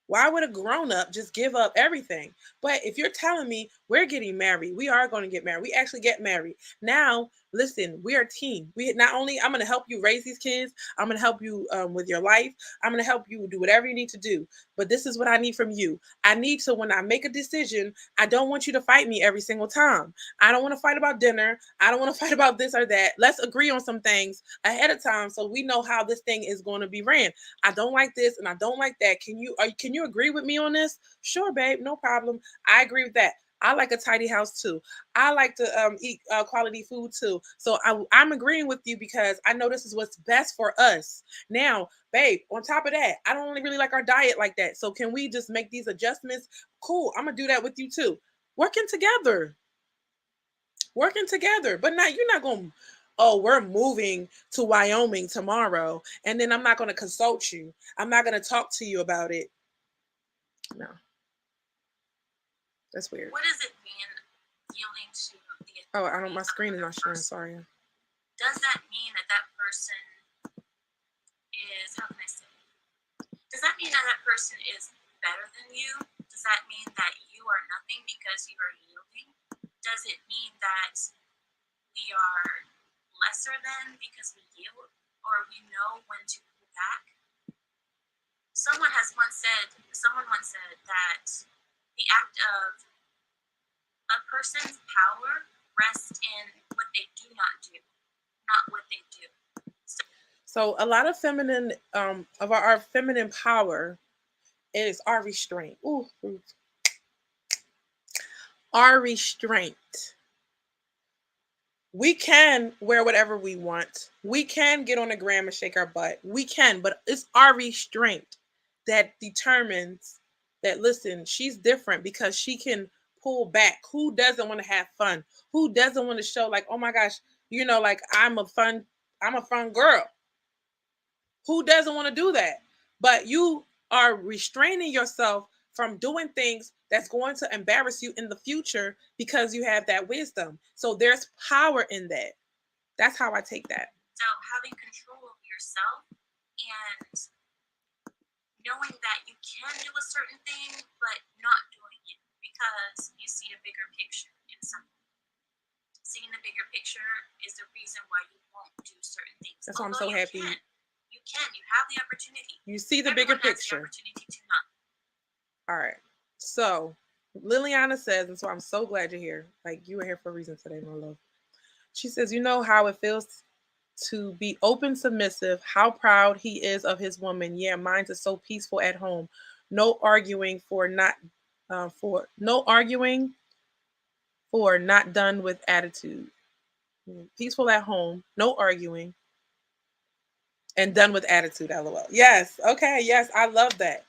A: Why would a grown up just give up everything? But if you're telling me we're getting married, we are going to get married. We actually get married. Now, listen, we are a team. We not only I'm going to help you raise these kids, I'm going to help you with your life. I'm going to help you do whatever you need to do. But this is what I need from you. I need to when I make a decision, I don't want you to fight me every single time. I don't want to fight about dinner. I don't want to fight about this or that. Let's agree on some things ahead of time so we know how this thing is going to be ran. I don't like this and I don't like that. Can you agree with me on this? Sure, babe, no problem. I agree with that. I like a tidy house too. I like to eat quality food too. So I'm agreeing with you because I know this is what's best for us. Now, babe, on top of that, I don't really like our diet like that. So can we just make these adjustments? Cool. I'm gonna do that with you too. Working together. Working together. But now you're not gonna oh, we're moving to Wyoming tomorrow, and then I'm not going to consult you. I'm not going to talk to you about it. No, that's weird.
C: What does it mean yielding to the authority?
A: Oh, I don't. My screen is not showing. Sorry.
C: Does that mean that that person is? How can I say? Does that mean that that person is better than you? Does that mean that you are nothing because you are yielding? Does it mean that we are lesser than because we yield, or we know when to pull back? Someone once said that the act of a person's power rests in what they do not do, not what they do.
A: So a lot of feminine of our feminine power is our restraint. Ooh, our restraint. We can wear whatever we want. We can get on the gram and shake our butt. We can, but it's our restraint that determines that, listen, she's different because she can pull back. Who doesn't want to have fun? Who doesn't want to show like, oh my gosh, like I'm a fun girl. Who doesn't want to do that? But you are restraining yourself from doing things that's going to embarrass you in the future because you have that wisdom. So there's power in that. That's how I take that.
C: So having control of yourself and knowing that you can do a certain thing, but not doing it because you see a bigger picture in something. Seeing the bigger picture is the reason why you won't do certain things.
A: That's why I'm so happy.
C: You have the opportunity.
A: You see the bigger picture.
C: The opportunity to not.
A: All right. So Liliana says, and so I'm so glad you're here. Like, you were here for a reason today, my love. She says, you know how it feels to be open submissive, how proud he is of his woman. Yeah, mine is so peaceful at home. No arguing for not done with attitude. Peaceful at home, no arguing, and done with attitude. LOL. Yes. Okay. Yes, I love that.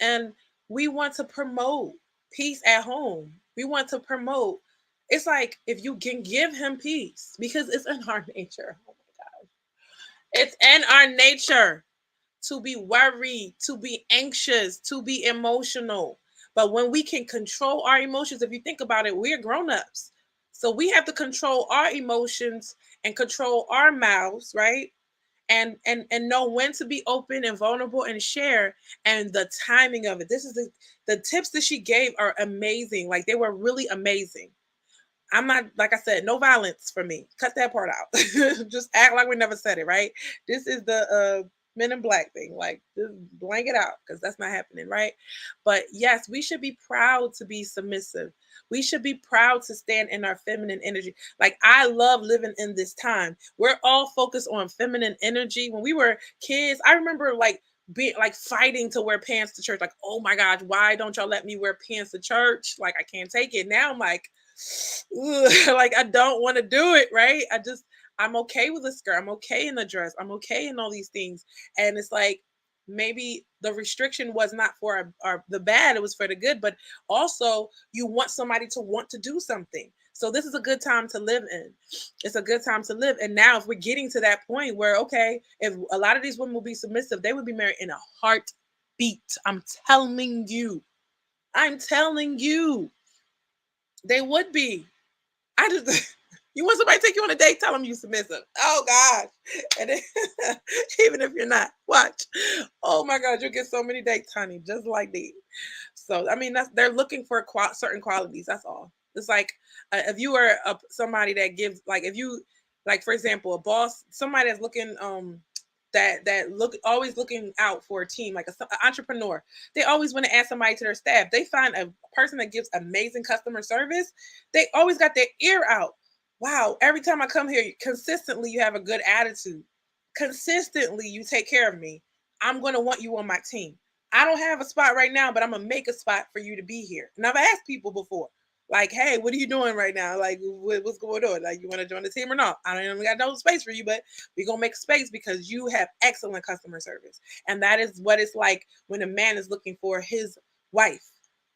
A: And we want to promote peace at home. We want to promote. It's like if you can give him peace because it's in our nature. Oh my God. It's in our nature to be worried, to be anxious, to be emotional. But when we can control our emotions, if you think about it, we're grown-ups. So we have to control our emotions and control our mouths, right? And know when to be open and vulnerable and share and the timing of it. This is the tips that she gave are amazing. Like, they were really amazing. I'm not, like I said, no violence for me. Cut that part out. Just act like we never said it, right? This is the Men in Black thing. Like, just blank it out because that's not happening, right? But yes, we should be proud to be submissive. We should be proud to stand in our feminine energy. Like, I love living in this time. We're all focused on feminine energy. When we were kids, I remember like being like fighting to wear pants to church. Like, oh my gosh, why don't y'all let me wear pants to church? Like, I can't take it. Now I'm like, like, I don't want to do it, right? I'm okay with a skirt. I'm okay in the dress. I'm okay in all these things. And it's like, maybe the restriction was not for the bad, it was for the good, but also you want somebody to want to do something. So this is a good time to live in. It's a good time to live. And now if we're getting to that point where, okay, if a lot of these women will be submissive, they would be married in a heartbeat. I'm telling you. I'm telling you. They would be. I just you want somebody to take you on a date, tell them you submissive. Oh gosh. And then, even if you're not, watch. Oh my God, you'll get so many dates, honey, just like these. So I mean, that's they're looking for certain qualities. That's all. It's like if you are somebody that gives, like if you, like for example, a boss, somebody that's looking that look always looking out for a team, like an entrepreneur. They always want to add somebody to their staff. They find a person that gives amazing customer service. They always got their ear out. Wow, every time I come here, consistently you have a good attitude. Consistently you take care of me. I'm going to want you on my team. I don't have a spot right now, but I'm going to make a spot for you to be here. And I've asked people before, like, hey, what are you doing right now? Like, what's going on? Like, you want to join the team or not? I don't even got no space for you, but we're going to make space because you have excellent customer service. And that is what it's like when a man is looking for his wife.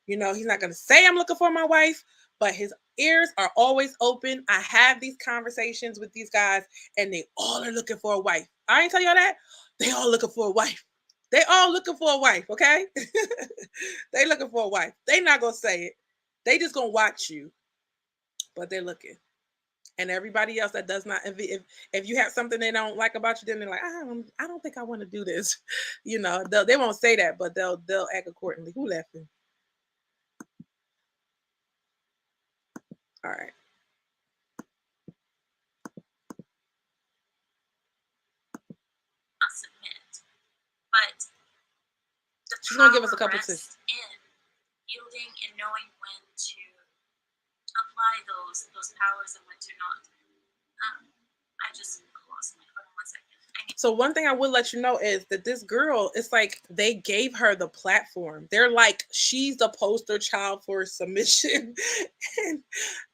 A: You know, he's not going to say, I'm looking for my wife, but his ears are always open. I have these conversations with these guys, and they all are looking for a wife. I ain't tell y'all that. They all looking for a wife. They all looking for a wife, okay? They looking for a wife. They not gonna say it. They just gonna watch you, but they're looking. And everybody else that does not, if you have something they don't like about you, then they're like, I don't think I want to do this. You know, they won't say that, but they'll act accordingly. Who laughing? All right.
C: Not submit, but the
A: She's gonna give us a
C: power
A: couple
C: rests
A: tips.
C: in yielding and knowing when to apply those powers and when to not. I just lost my. Hold on 1 second.
A: So one thing I would let you know is that this girl, it's like they gave her the platform. They're like, she's the poster child for submission. And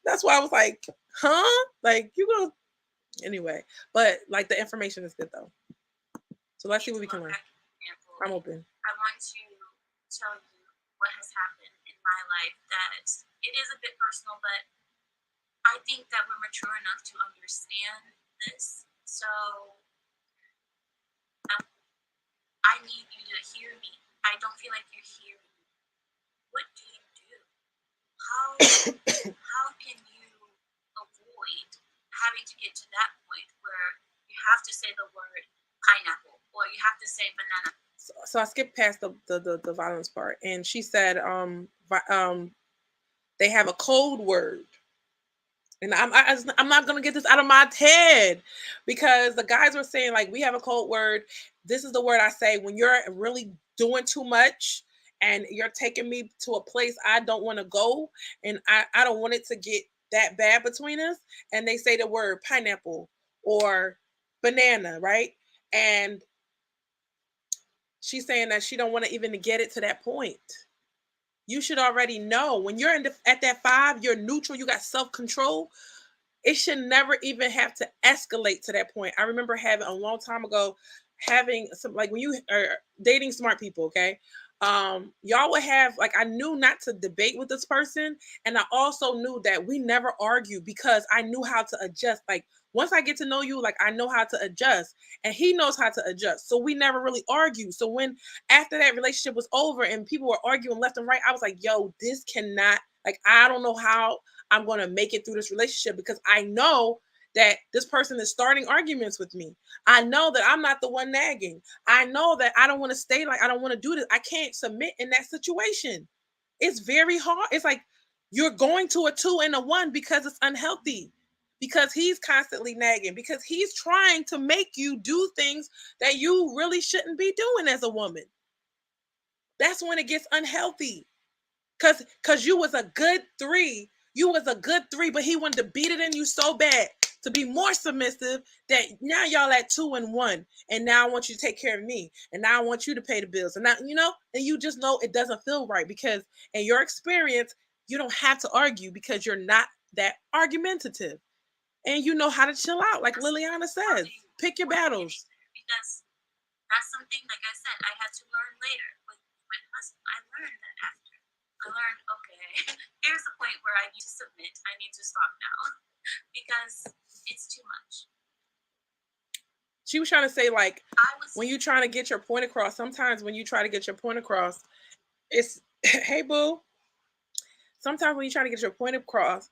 A: that's why I was like, huh? Like you go anyway. But like the information is good though. So let's see what we can learn. I'm open.
C: I want to tell you what has happened in my life that it is a bit personal, but I think that we're mature enough to understand this. So I need you to hear me. I don't feel like you're hearing me. What do you do? How can you avoid having to get to that point where you have to say the word pineapple or you have to say banana?
A: So I skipped past the violence part, and she said they have a code word. And I'm not gonna get this out of my head because the guys were saying like we have a code word. This is the word I say when you're really doing too much and you're taking me to a place I don't want to go, and I don't want it to get that bad between us. And they say the word pineapple or banana, right? And she's saying that she don't want to even get it to that point. You should already know when you're at that 5, you're neutral, you got self-control. It should never even have to escalate to that point. I remember having a long time ago having some, like when you are dating smart people, okay? Y'all would have, like, I knew not to debate with this person, and I also knew that we never argue because I knew how to adjust. Like once I get to know you, like I know how to adjust, and he knows how to adjust. So we never really argue. So when after that relationship was over and people were arguing left and right, I was like, yo, this cannot, like, I don't know how I'm going to make it through this relationship because I know that this person is starting arguments with me. I know that I'm not the one nagging. I know that I don't want to stay, like, I don't want to do this. I can't submit in that situation. It's very hard. It's like you're going to a 2 and a 1 because it's unhealthy. Because he's constantly nagging, because he's trying to make you do things that you really shouldn't be doing as a woman. That's when it gets unhealthy. Cause you was a good 3. You was a good 3, but he wanted to beat it in you so bad to be more submissive that now y'all at 2 and 1. And now I want you to take care of me. And now I want you to pay the bills. And now, and you just know it doesn't feel right because in your experience, you don't have to argue because you're not that argumentative. And you know how to chill out, like Liliana says. Pick your battles.
C: Because that's something, like I said, I had to learn later with my husband. I learned that after. I learned, okay, here's the point where I need to submit. I need to stop now because it's too much.
A: She was trying to say, like,
C: I was
A: when you're trying to get your point across, sometimes when you try to get your point across, it's, hey, boo. Sometimes when you try to get your point across,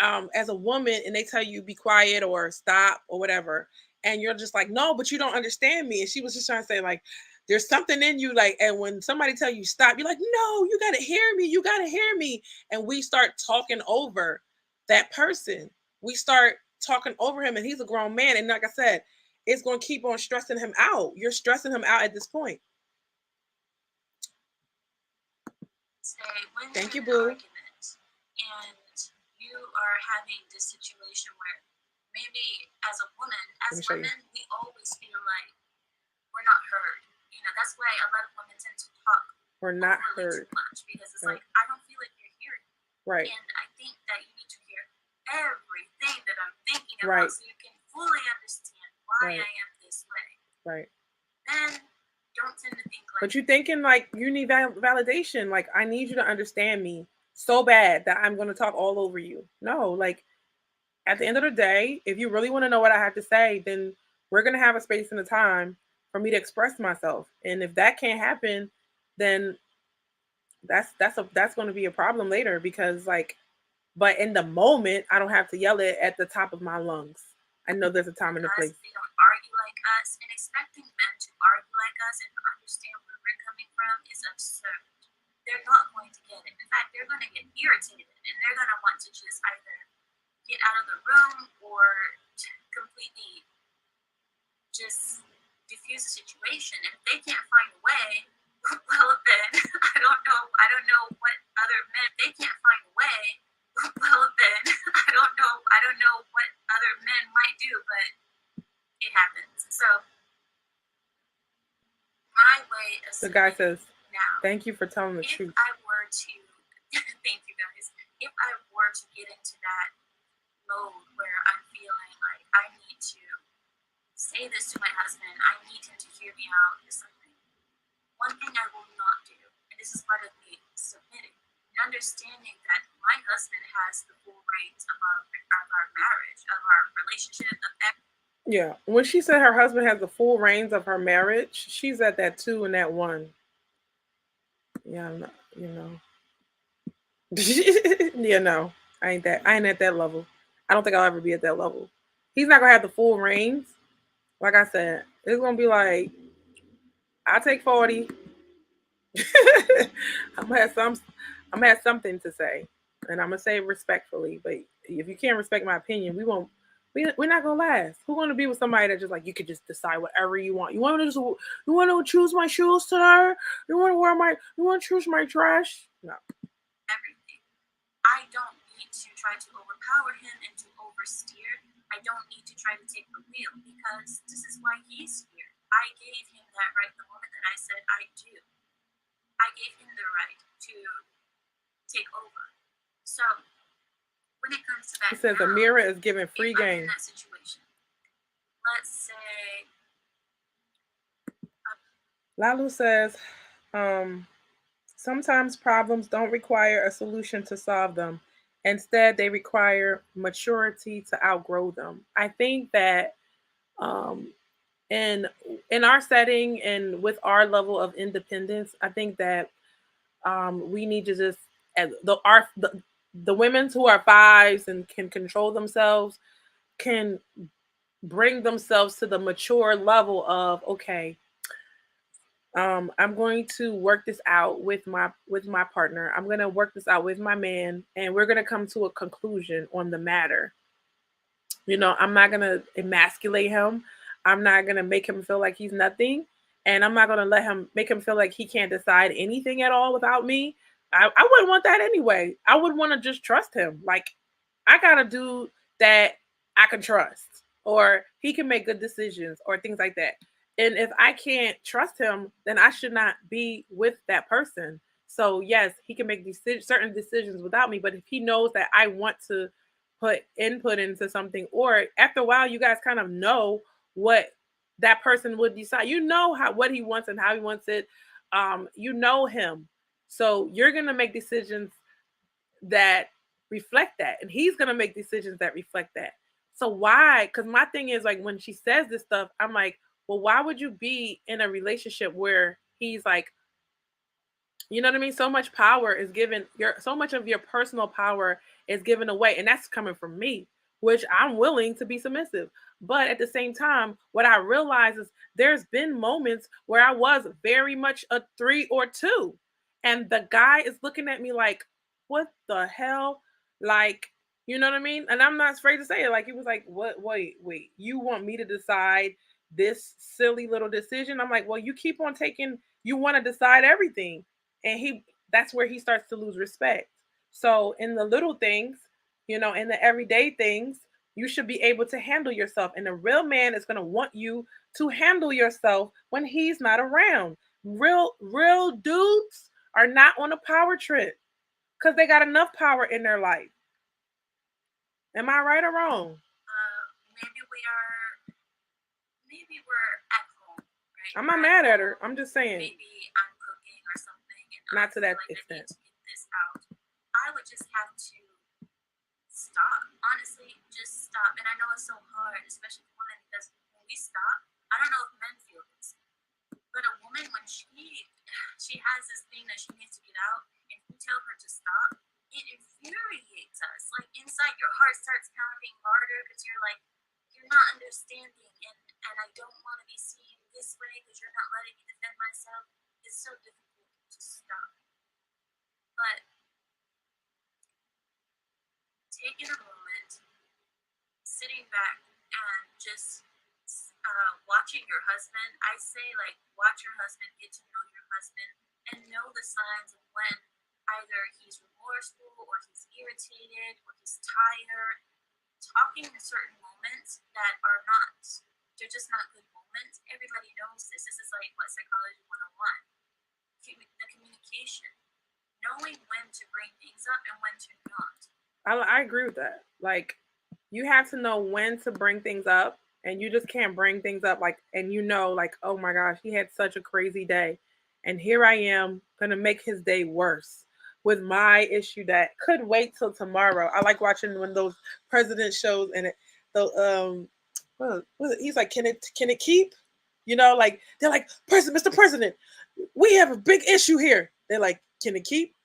A: as a woman, and they tell you be quiet or stop or whatever, and you're just like, no, but you don't understand me. And she was just trying to say, like, there's something in you, like, and when somebody tell you stop, you're like, no, you gotta hear me, you gotta hear me. And we start talking over that person. We start talking over him, and he's a grown man. And like I said, it's gonna keep on stressing him out. You're stressing him out at this point.
C: say when
A: Thank you,
C: you're in
A: boo.
C: an argument and you are having this situation where maybe as a woman,
A: Let
C: as
A: me show you.
C: women, we always feel like we're not heard. You know, that's why a lot of women tend to talk
A: We're not
C: overly
A: heard.
C: too much because it's
A: Right.
C: like, I don't feel like you're hearing me.
A: Right.
C: And I think that you need to hear everything that I'm thinking
A: Right.
C: about so you can fully understand why
A: Right.
C: I am this way.
A: Right.
C: Men don't tend to think like
A: But you thinking like you need validation. Like, I need you to understand me so bad that I'm going to talk all over you. No, like, at the end of the day, if you really want to know what I have to say, then we're going to have a space and a time for me to express myself. And if that can't happen, then that's going to be a problem later, because, like, but in the moment, I don't have to yell it at the top of my lungs. I know there's a time and a
C: us,
A: place.
C: they don't argue like us, and expecting men to argue like us and understand where we're coming from is absurd. They're not going to get it. In fact, they're going to get irritated, and they're going to want to just either get out of the room or completely just diffuse the situation. And if they can't find a way, well then I don't know what other men, if they can't find a way, well then I don't know what other men might do, but it happens. So my way of
A: The guy says,
C: now,
A: thank you for telling the
C: if
A: truth.
C: I were to thank you guys, if I were to get into that mode where I'm feeling like I need to say this to my husband, I need him to hear me out or something, one thing I will not do, and this is part of me submitting, and understanding that my husband has the full reins of our marriage, of our relationship, of everything.
A: Yeah, when she said her husband has the full reins of her marriage, she's at that 2 and that 1. Yeah, you know. Yeah, no, I ain't that. I ain't at that level. I don't think I'll ever be at that level. He's not gonna have the full reins. Like I said, it's gonna be like, I take 40. I'm gonna have some. I'm gonna have something to say, and I'm gonna say it respectfully. But if you can't respect my opinion, we won't. We're not gonna last. Who's gonna be with somebody that just like you could just decide whatever you want? You want to choose my shoes today? You want to wear my? You want to choose my dress? No.
C: Everything. I don't need to try to overpower him and to oversteer. I don't need to try to take the wheel because this is why he's here. I gave him that right the moment that I said I do. I gave him the right to take over. So when it comes to that,
A: He says
C: now,
A: Amira is giving free
C: if I'm
A: game.
C: in that situation, let's say
A: Lalu says, sometimes problems don't require a solution to solve them. Instead, they require maturity to outgrow them. I think that um, in our setting and with our level of independence, I think that we need to just the women who are fives and can control themselves can bring themselves to the mature level of, okay, I'm going to work this out with my partner. I'm going to work this out with my man, and we're going to come to a conclusion on the matter. You know, I'm not going to emasculate him. I'm not going to make him feel like he's nothing, and I'm not going to let him make him feel like he can't decide anything at all without me. I wouldn't want that anyway. I would want to just trust him. Like, I got to do that I can trust, or he can make good decisions, or things like that. And if I can't trust him, then I should not be with that person. So yes, he can make certain decisions without me, but if he knows that I want to put input into something, or after a while, you guys kind of know what that person would decide. You know what he wants and how he wants it. You know him, so you're gonna make decisions that reflect that, and he's gonna make decisions that reflect that. So why? Because my thing is like when she says this stuff, I'm like, well, why would you be in a relationship where he's like, you know what I mean? So much power is given, so much of your personal power is given away, and that's coming from me, which I'm willing to be submissive. But at the same time, what I realize is there's been moments where I was very much a 3 or 2, and the guy is looking at me like, "What the hell?" Like, you know what I mean? And I'm not afraid to say it. Like he was like, "What? Wait, you want me to decide this silly little decision?" I'm like, "Well, you keep on taking. You want to decide everything." And that's where he starts to lose respect. So in the little things, in the everyday things, you should be able to handle yourself, and a real man is going to want you to handle yourself when he's not around. Real dudes are not on a power trip because they got enough power in their life. Am I right or wrong?
C: Maybe we're at home, right?
A: I'm not mad at her. I'm just saying.
C: Maybe I'm cooking or something, and
A: not to that
C: like
A: extent.
C: I need to get this out. I would just have to stop. Honestly, just stop. And I know it's so hard, especially for women, because when we stop, I don't know if men feel this, but a woman, when she has this thing that she needs to get out, and you tell her to stop, it infuriates us. Like inside, your heart starts pounding harder because you're like, you're not understanding, and I don't want to be seen this way because you're not letting me defend myself. It's so difficult to stop. But taking a moment, sitting back, and just watching your husband. I say, like, watch your husband, get to know your husband, and know the signs of when either he's remorseful or he's irritated or he's tired. Talking in certain moments that are not, they're just not good moments. Everybody knows this. This is like what Psychology 101. The communication. Knowing when to bring things up and when to not.
A: I agree with that. Like, you have to know when to bring things up, and you just can't bring things up like, and like, oh my gosh, he had such a crazy day, and here I am gonna make his day worse with my issue that could wait till tomorrow. I like watching when those president shows, and he's like, can it keep? Like they're like, President, Mr. President, we have a big issue here. They're like, can it keep?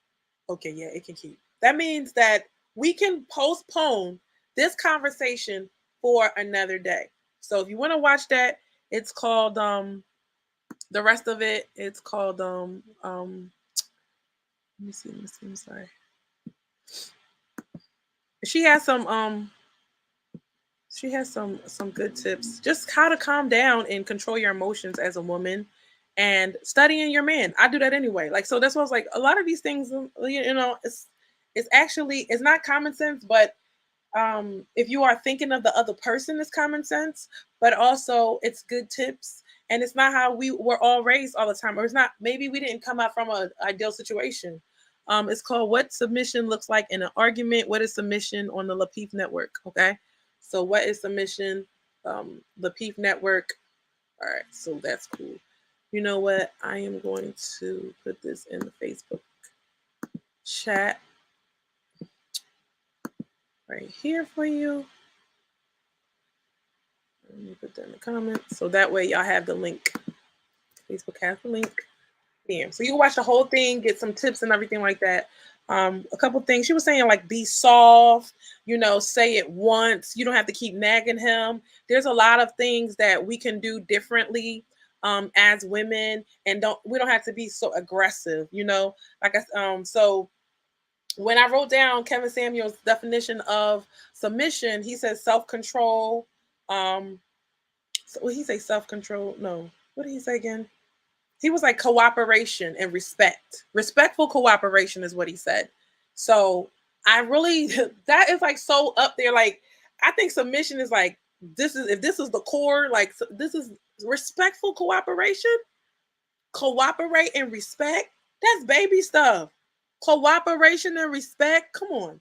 A: Okay, yeah, it can keep. That means that we can postpone this conversation for another day. So if you want to watch that, it's called the rest of it, it's called let me see, I'm sorry. She has some good tips. Just how to calm down and control your emotions as a woman, and studying your man. I do that anyway. Like, so that's what I was like, a lot of these things, it's not common sense, but if you are thinking of the other person, it's common sense, but also it's good tips. And it's not how we were all raised all the time, or it's not, maybe we didn't come out from an ideal situation. It's called What Submission Looks Like in an Argument. What is submission on the Lapeef Network? Okay, so what is submission? Lapeef Network. All right, so that's cool. You know what? I am going to put this in the Facebook chat right here for you. Let me put that in the comments, so that way y'all have the link. Facebook has the link. Yeah, so you can watch the whole thing, get some tips and everything like that. A couple things she was saying, like, be soft, say it once. You don't have to keep nagging him. There's a lot of things that we can do differently as women, and we don't have to be so aggressive. So when I wrote down Kevin Samuel's definition of submission, he says self-control. So what did he say? Self-control? No. What did he say again? He was like cooperation and respect. Respectful cooperation is what he said. So I really, that is like so up there. Like, I think submission is like, if this is the core, like, this is respectful cooperation. Cooperate and respect. That's baby stuff. Cooperation and respect. Come on.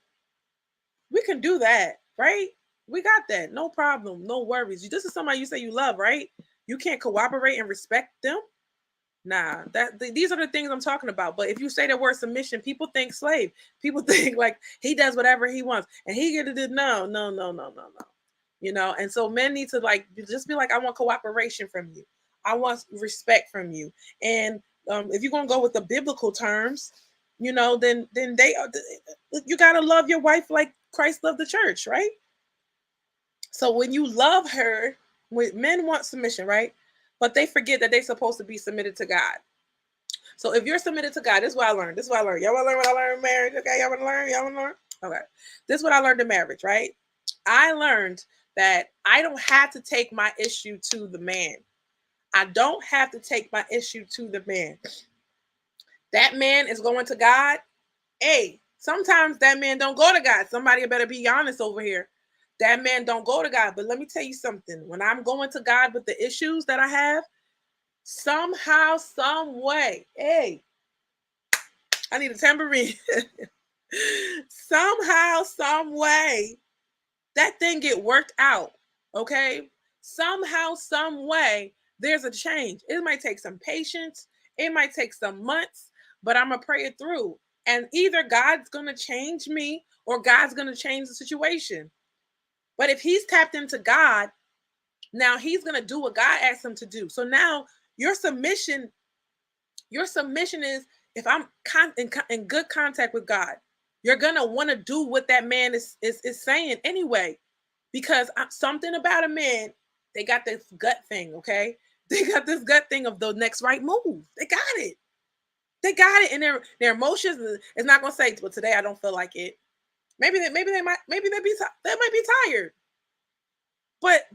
A: We can do that, right? We got that. No problem. No worries. This is somebody you say you love, right? You can't cooperate and respect them. Nah, these are the things I'm talking about. But if you say the word submission, people think slave. People think like he does whatever he wants and he get to do. No, no, no, no, no, no. You know, and so men need to like just be like, I want cooperation from you. I want respect from you. And if you're gonna go with the biblical terms, you know, then you gotta love your wife like Christ loved the church, right? So when you love her, when men want submission, right? But they forget that they're supposed to be submitted to God. So if you're submitted to God, this is what I learned. This is what I learned. Y'all want to learn what I learned in marriage? Okay, y'all want to learn? Y'all want to learn? Okay. This is what I learned in marriage, right? I learned that I don't have to take my issue to the man. I don't have to take my issue to the man. That man is going to God. Hey, sometimes that man don't go to God. Somebody better be honest over here. That man don't go to God. But let me tell you something. When I'm going to God with the issues that I have, somehow, some way, hey, I need a tambourine. Somehow, some way, that thing get worked out. Okay. Somehow, some way, there's a change. It might take some patience. It might take some months, but I'm gonna pray it through. And either God's gonna change me or God's gonna change the situation. But if he's tapped into God, now he's gonna do what God asked him to do. So now your submission is if I'm in good contact with God, you're gonna want to do what that man is saying anyway, because something about a man, they got this gut thing, okay? They got this gut thing of the next right move. They got it. They got it, and their emotions is not gonna say, "Well, today I don't feel like it." Maybe they might be tired, but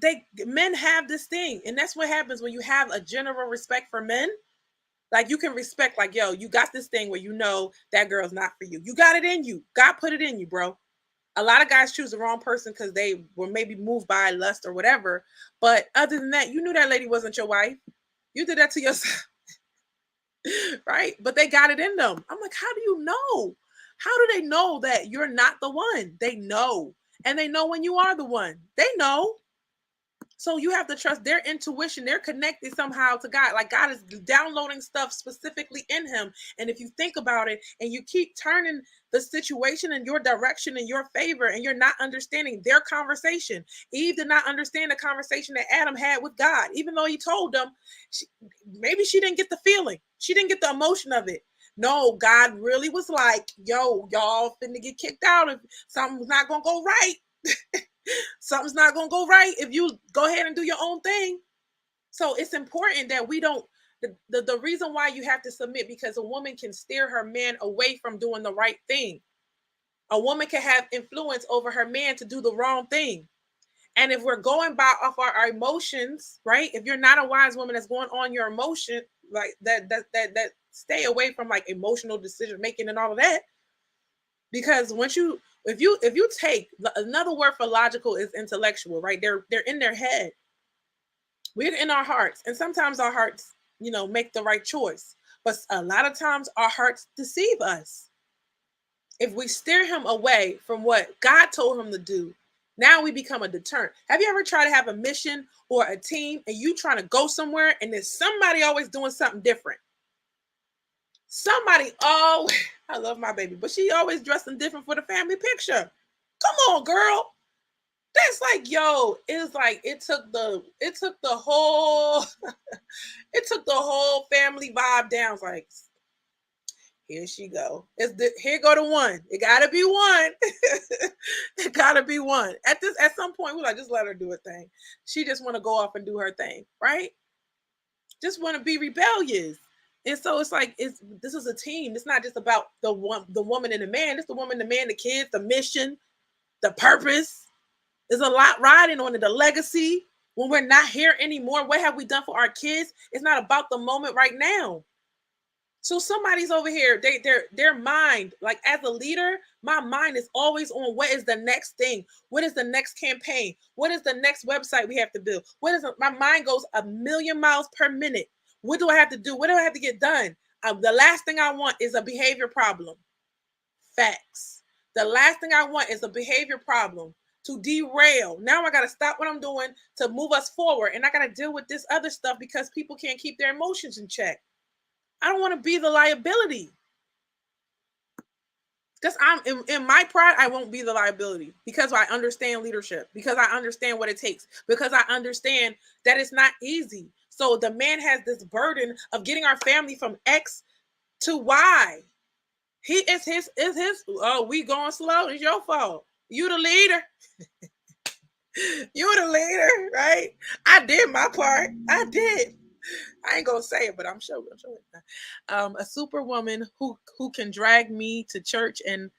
A: men have this thing, and that's what happens when you have a general respect for men. Like you can respect, like, yo, you got this thing where you know that girl's not for you. You got it in you. God put it in you, bro. A lot of guys choose the wrong person because they were maybe moved by lust or whatever. But other than that, you knew that lady wasn't your wife. You did that to yourself. Right? But they got it in them. I'm like, how do you know? How do they know that you're not the one? They know. And they know when you are the one. They know. So you have to trust their intuition. They're connected somehow to God. Like God is downloading stuff specifically in him. And if you think about it and you keep turning the situation in your direction in your favor and you're not understanding their conversation. Eve did not understand the conversation that Adam had with God. Even though he told them, maybe she didn't get the feeling. She didn't get the emotion of it. No, God really was like, yo, y'all finna get kicked out if something's not going to go right. Something's not going to go right if you go ahead and do your own thing. So it's important that we don't, the reason why you have to submit, because a woman can steer her man away from doing the right thing. A woman can have influence over her man to do the wrong thing. And if we're going by off our emotions, right? If you're not a wise woman that's going on your emotion, like that stay away from like emotional decision making and all of that. Because once you, if you take another word for logical is intellectual, right? They're in their head. We're in our hearts, and sometimes our hearts, make the right choice, but a lot of times our hearts deceive us. If we steer him away from what God told him to do, now we become a deterrent. Have you ever tried to have a mission or a team and you trying to go somewhere and there's somebody always doing something different? Somebody always, I love my baby, but she always dressing different for the family picture. Come on, girl. That's like, yo, it's like it took the whole it took the whole family vibe down. It's like, here she go. Here go the one. It gotta be one. It gotta be one. At some point, we're like, just let her do her thing. She just want to go off and do her thing, right? Just want to be rebellious. And so it's like this is a team. It's not just about the woman and the man. It's the woman, the man, the kids, the mission, the purpose. There's a lot riding on it. The legacy. When we're not here anymore, what have we done for our kids? It's not about the moment right now. So somebody's over here, their mind, like as a leader, my mind is always on what is the next thing? What is the next campaign? What is the next website we have to build? My mind goes a million miles per minute. What do I have to do? What do I have to get done? The last thing I want is a behavior problem. Facts. The last thing I want is a behavior problem to derail. Now I got to stop what I'm doing to move us forward. And I got to deal with this other stuff because people can't keep their emotions in check. I don't want to be the liability. Because I'm in my pride, I won't be the liability because I understand leadership, because I understand what it takes, because I understand that it's not easy. So the man has this burden of getting our family from X to Y. He is his. Oh, we going slow. It's your fault. You the leader. You the leader, right? I did my part. I did. I ain't gonna say it, but I'm sure. A superwoman who can drag me to church, and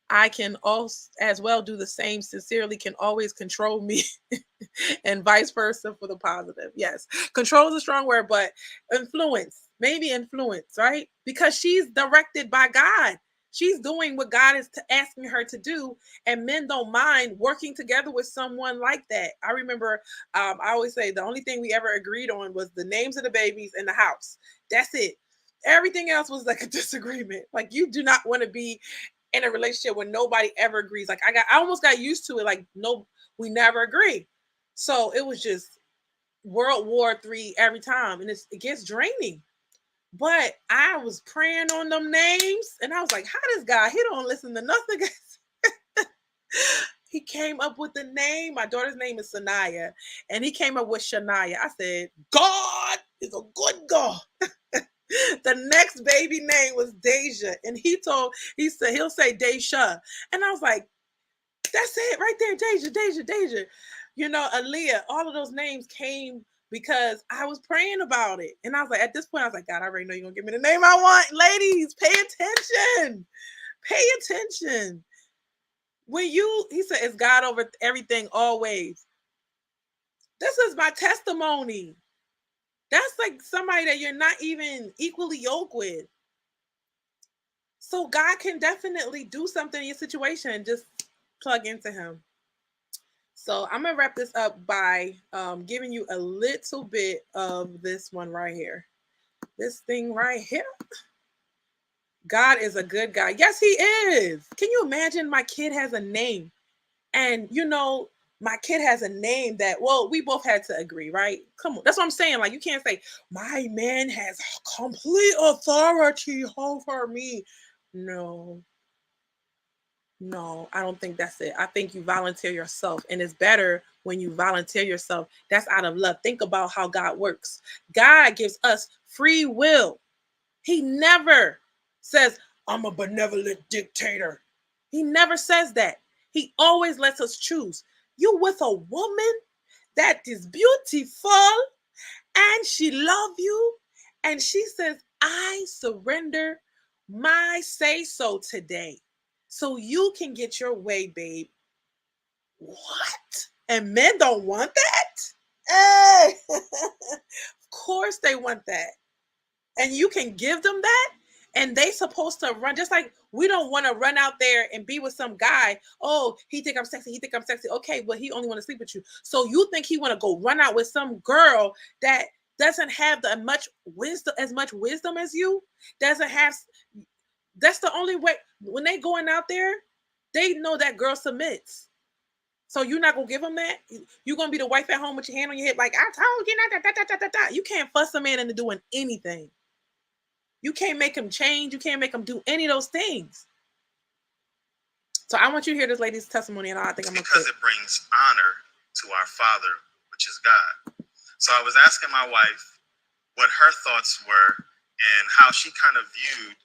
A: I can also as well do the same sincerely, can always control me and vice versa for the positive. Yes. Control is a strong word, but influence, maybe influence, right? Because she's directed by God. She's doing what God is asking her to do, and men don't mind working together with someone like that. I remember, I always say the only thing we ever agreed on was the names of the babies and the house. That's it. Everything else was like a disagreement. Like, you do not want to be in a relationship where nobody ever agrees. Like, I almost got used to it. Like, no, we never agree. So it was just World War III every time, and it gets draining. But I was praying on them names, and I was like, "How does God? He don't listen to nothing." He came up with the name. My daughter's name is Sanaya, and he came up with Shania. I said, "God is a good God." The next baby name was Deja, and he said he'll say Deja, and I was like, "That's it right there, Deja." You know, Aaliyah. All of those names came because I was praying about it, and I was like, at this point, I was like, God, I already know you're gonna give me the name I want. Ladies, pay attention. Pay attention. He said, it's God over everything always. This is my testimony. That's like somebody that you're not even equally yoked with. So God can definitely do something in your situation. Just plug into him. So I'm gonna wrap this up by giving you a little bit of this one right here. This thing right here. God is a good guy. Yes, he is. Can you imagine my kid has a name? And my kid has a name that, well, we both had to agree, right? Come on. That's what I'm saying. Like, you can't say, my man has complete authority over me. No, I don't think that's it. I think you volunteer yourself, and it's better when you volunteer yourself. That's out of love. Think about how God works. God gives us free will. He never says, I'm a benevolent dictator. He never says that. He always lets us choose. You with a woman that is beautiful, and she love you, and she says, I surrender my say so today so you can get your way, babe. What? And men don't want that? Hey! Of course they want that. And you can give them that, and they supposed to run. Just like we don't want to run out there and be with some guy. Oh, he think I'm sexy. Okay, but he only want to sleep with you. So you think he want to go run out with some girl that doesn't have as much wisdom as you? Doesn't have. That's the only way. When they going out there, they know that girl submits. So you're not gonna give them that. You're gonna be the wife at home with your hand on your hip, like, I told you not. You can't fuss a man into doing anything. You can't make him change. You can't make him do any of those things. So I want you to hear this lady's testimony, and I think I'm
B: because it brings honor to our Father, which is God. So I was asking my wife what her thoughts were and how she kind of viewed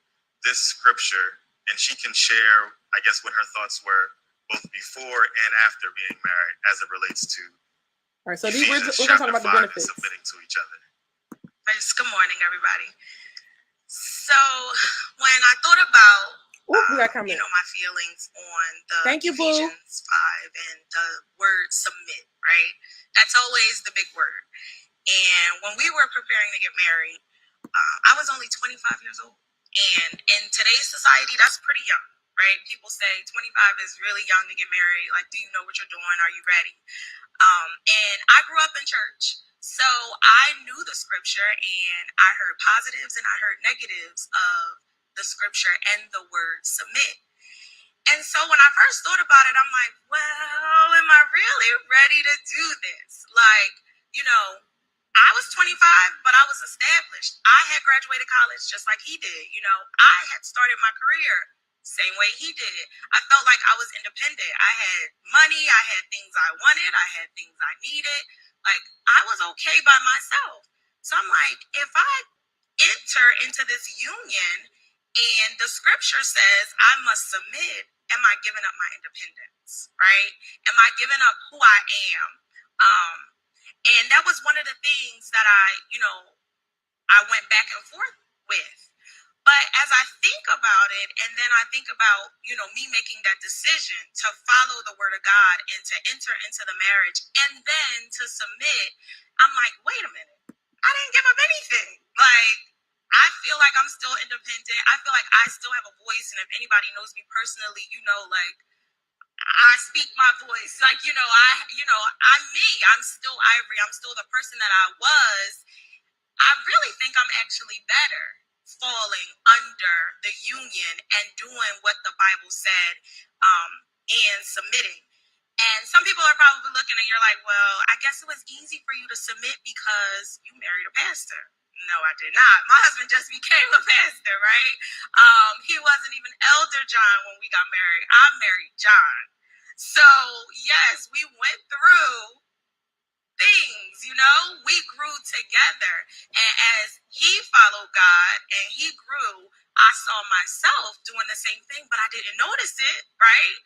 B: this scripture, and she can share, I guess, what her thoughts were both before and after being married as it relates to.
A: All right, so we're going to talk about the benefits.
B: Submitting to each other.
C: First, good morning, everybody. So when I thought about my feelings on the Ephesians 5 and the word submit, right? That's always the big word. And when we were preparing to get married, I was only 25 years old. And in today's society, that's pretty young, right? People say 25 is really young to get married. Like, do you know what you're doing? Are you ready? And I grew up in church. So I knew the scripture, and I heard positives and I heard negatives of the scripture and the word submit. And so when I first thought about it, I'm like, well, am I really ready to do this? Like, I was 25, but I was established. I had graduated college just like he did. You know, I had started my career same way he did. I felt like I was independent. I had money. I had things I wanted. I had things I needed. Like, I was okay by myself. So I'm like, if I enter into this union and the scripture says I must submit, am I giving up my independence, right? Am I giving up who I am? And that was one of the things that I went back and forth with. But as I think about it, and then I think about, me making that decision to follow the word of God and to enter into the marriage and then to submit, I'm like, wait a minute, I didn't give up anything. Like, I feel like I'm still independent. I feel like I still have a voice. And if anybody knows me personally, like, I speak my voice. Like, I'm me. I'm still Ivory. I'm still the person that I was. I really think I'm actually better falling under the union and doing what the Bible said, and submitting. And some people are probably looking and you're like, well, I guess it was easy for you to submit because you married a pastor. No, I did not. My husband just became a pastor, right? He wasn't even Elder John when we got married. I married John. So, yes, we went through things, we grew together. And as he followed God and he grew, I saw myself doing the same thing, but I didn't notice it, right?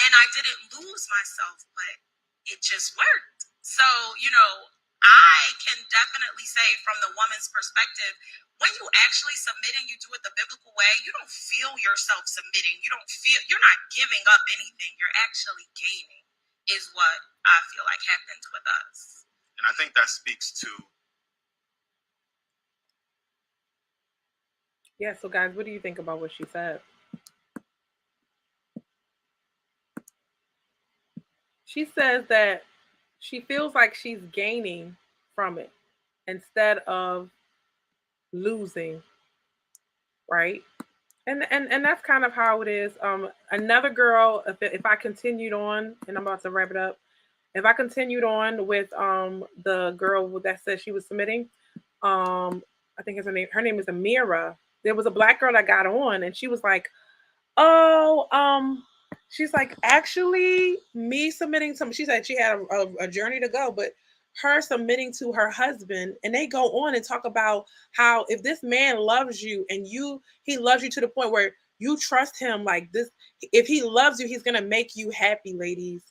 C: And I didn't lose myself, but it just worked. So, I can definitely say from the woman's perspective, when you actually submit and you do it the biblical way, you don't feel yourself submitting. You're not giving up anything. You're actually gaining, is what I feel like happened with us.
E: And I think that speaks to.
A: Yeah, so guys, what do you think about what she said? She says that she feels like she's gaining from it instead of losing, right? And that's kind of how it is. Another girl, if I continued on, and I'm about to wrap it up, if I continued on with the girl that said she was submitting, I think her name is Amira. There was a black girl that got on, and she was like, "Oh, she's like, actually, me submitting to." She said she had a journey to go, but her submitting to her husband, and they go on and talk about how if this man loves you and he loves you to the point where you trust him like this, if he loves you, he's gonna make you happy, ladies.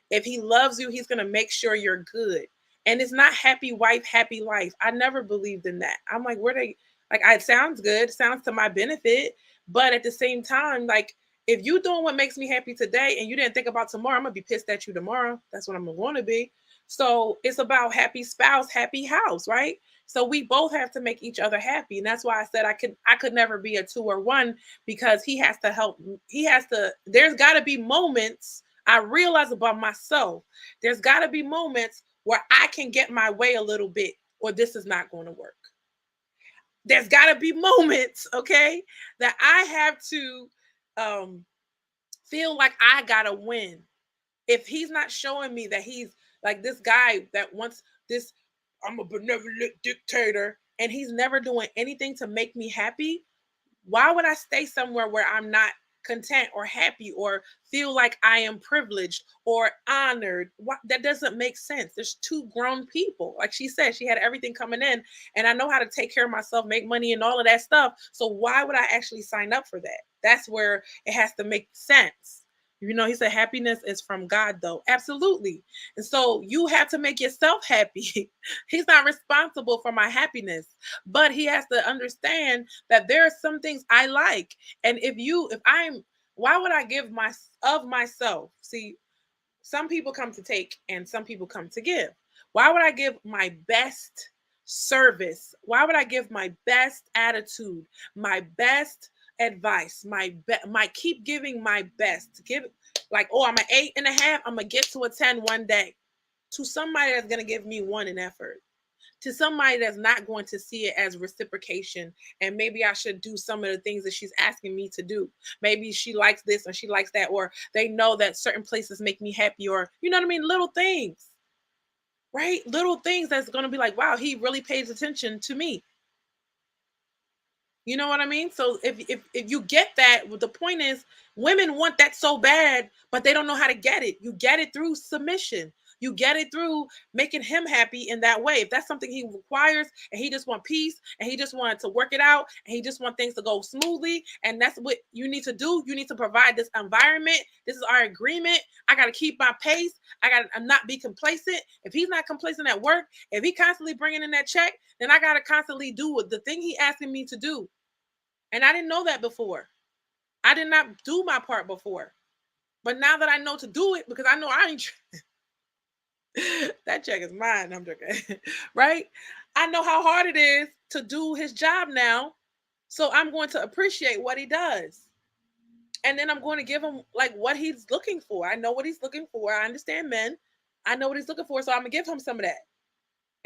A: If he loves you, he's gonna make sure you're good. And it's not happy wife, happy life. I never believed in that. I'm like, where they like? It sounds good, sounds to my benefit, but at the same time, like, if you doing what makes me happy today and you didn't think about tomorrow, I'm gonna be pissed at you tomorrow. That's what I'm going to be. So it's about happy spouse, happy house, right? So we both have to make each other happy, and that's why I said I could never be a 2 or 1, because he has to help. He has to. There's got to be moments I realize about myself. There's got to be moments where I can get my way a little bit, or this is not going to work. There's got to be moments, okay, that I have to feel like I gotta win. If he's not showing me that he's like this guy that wants this, I'm a benevolent dictator, and he's never doing anything to make me happy, why would I stay somewhere where I'm not content or happy or feel like I am privileged or honored? That doesn't make sense. There's 2 grown people. Like she said, she had everything coming in, and I know how to take care of myself, make money, and all of that stuff. So why would I actually sign up for that? That's where it has to make sense. He said happiness is from God, though. Absolutely. And so you have to make yourself happy. He's not responsible for my happiness, but he has to understand that there are some things I like. And why would I give of myself? See, some people come to take and some people come to give. Why would I give my best service? Why would I give my best attitude, my best advice, my keep giving my best? Give like, oh, I'm an 8.5. I'm gonna get to a 10 one day. To somebody that's gonna give me 1 in effort. To somebody that's not going to see it as reciprocation, and maybe I should do some of the things that she's asking me to do. Maybe she likes this or she likes that, or they know that certain places make me happy, or you know what I mean, little things. right? Little things that's going to be like, wow, he really pays attention to me. You know what I mean? So if you get that, the point is women want that so bad, but they don't know how to get it. You get it through submission. You get it through making him happy in that way. If that's something he requires and he just want peace and he just wanted to work it out and he just want things to go smoothly and that's what you need to do. You need to provide this environment. This is our agreement. I got to keep my pace. I got to not be complacent. If he's not complacent at work, if he constantly bringing in that check, then I got to constantly do the thing he asking me to do. And I didn't know that before. I did not do my part before. But now that I know to do it, because I know I ain't that check is mine. I'm joking. Right? I know how hard it is to do his job now. So I'm going to appreciate what he does. And then I'm going to give him like what he's looking for. I know what he's looking for. I understand men. I know what he's looking for. So I'm going to give him some of that.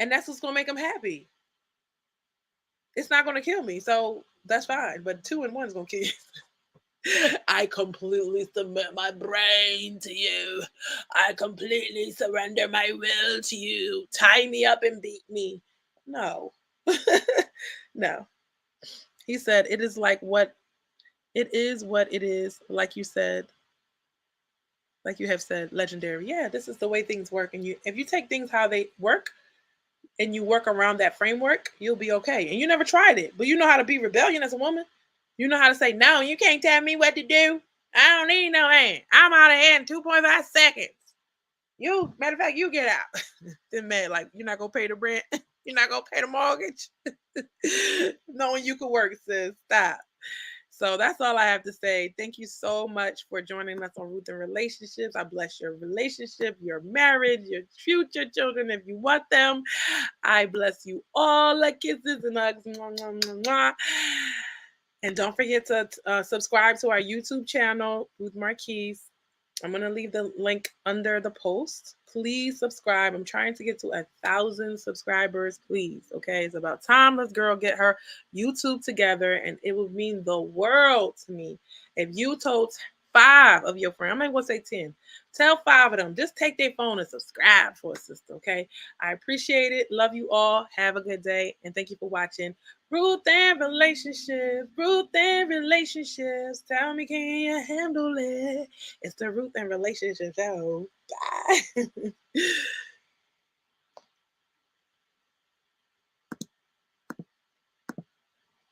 A: And that's what's going to make him happy. It's not going to kill me. So that's fine. But 2 and 1 is going to kill you. I completely submit my brain to you. I completely surrender my will to you. Tie me up and beat me. No. No. He said, it is like what it is, like you said, like you have said, legendary. Yeah, this is the way things work. And if you take things how they work and you work around that framework, you'll be okay. And you never tried it, but you know how to be rebellion as a woman. You know how to say, no, you can't tell me what to do. I don't need no hand. I'm out of hand in 2.5 seconds. You, matter of fact, you get out. Then man, like, you're not going to pay the rent. You're not going to pay the mortgage. Knowing you can work, sis. Stop. So that's all I have to say. Thank you so much for joining us on Ruth and Relationships. I bless your relationship, your marriage, your future children if you want them. I bless you all. Like kisses and hugs. Mwah, mwah, mwah, mwah. And don't forget to subscribe to our YouTube channel, Ruth Marquise. I'm going to leave the link under the post. Please subscribe. I'm trying to get to 1,000 subscribers, please. Okay, it's about time. Let's girl get her YouTube together, and it would mean the world to me if you told 5 of your friends. I'm not going to say 10. Tell 5 of them. Just take their phone and subscribe for a sister, okay? I appreciate it. Love you all. Have a good day, and thank you for watching Ruth and Relationships. Ruth and Relationships. Tell me, can you handle it? It's the Ruth and Relationships show. Bye.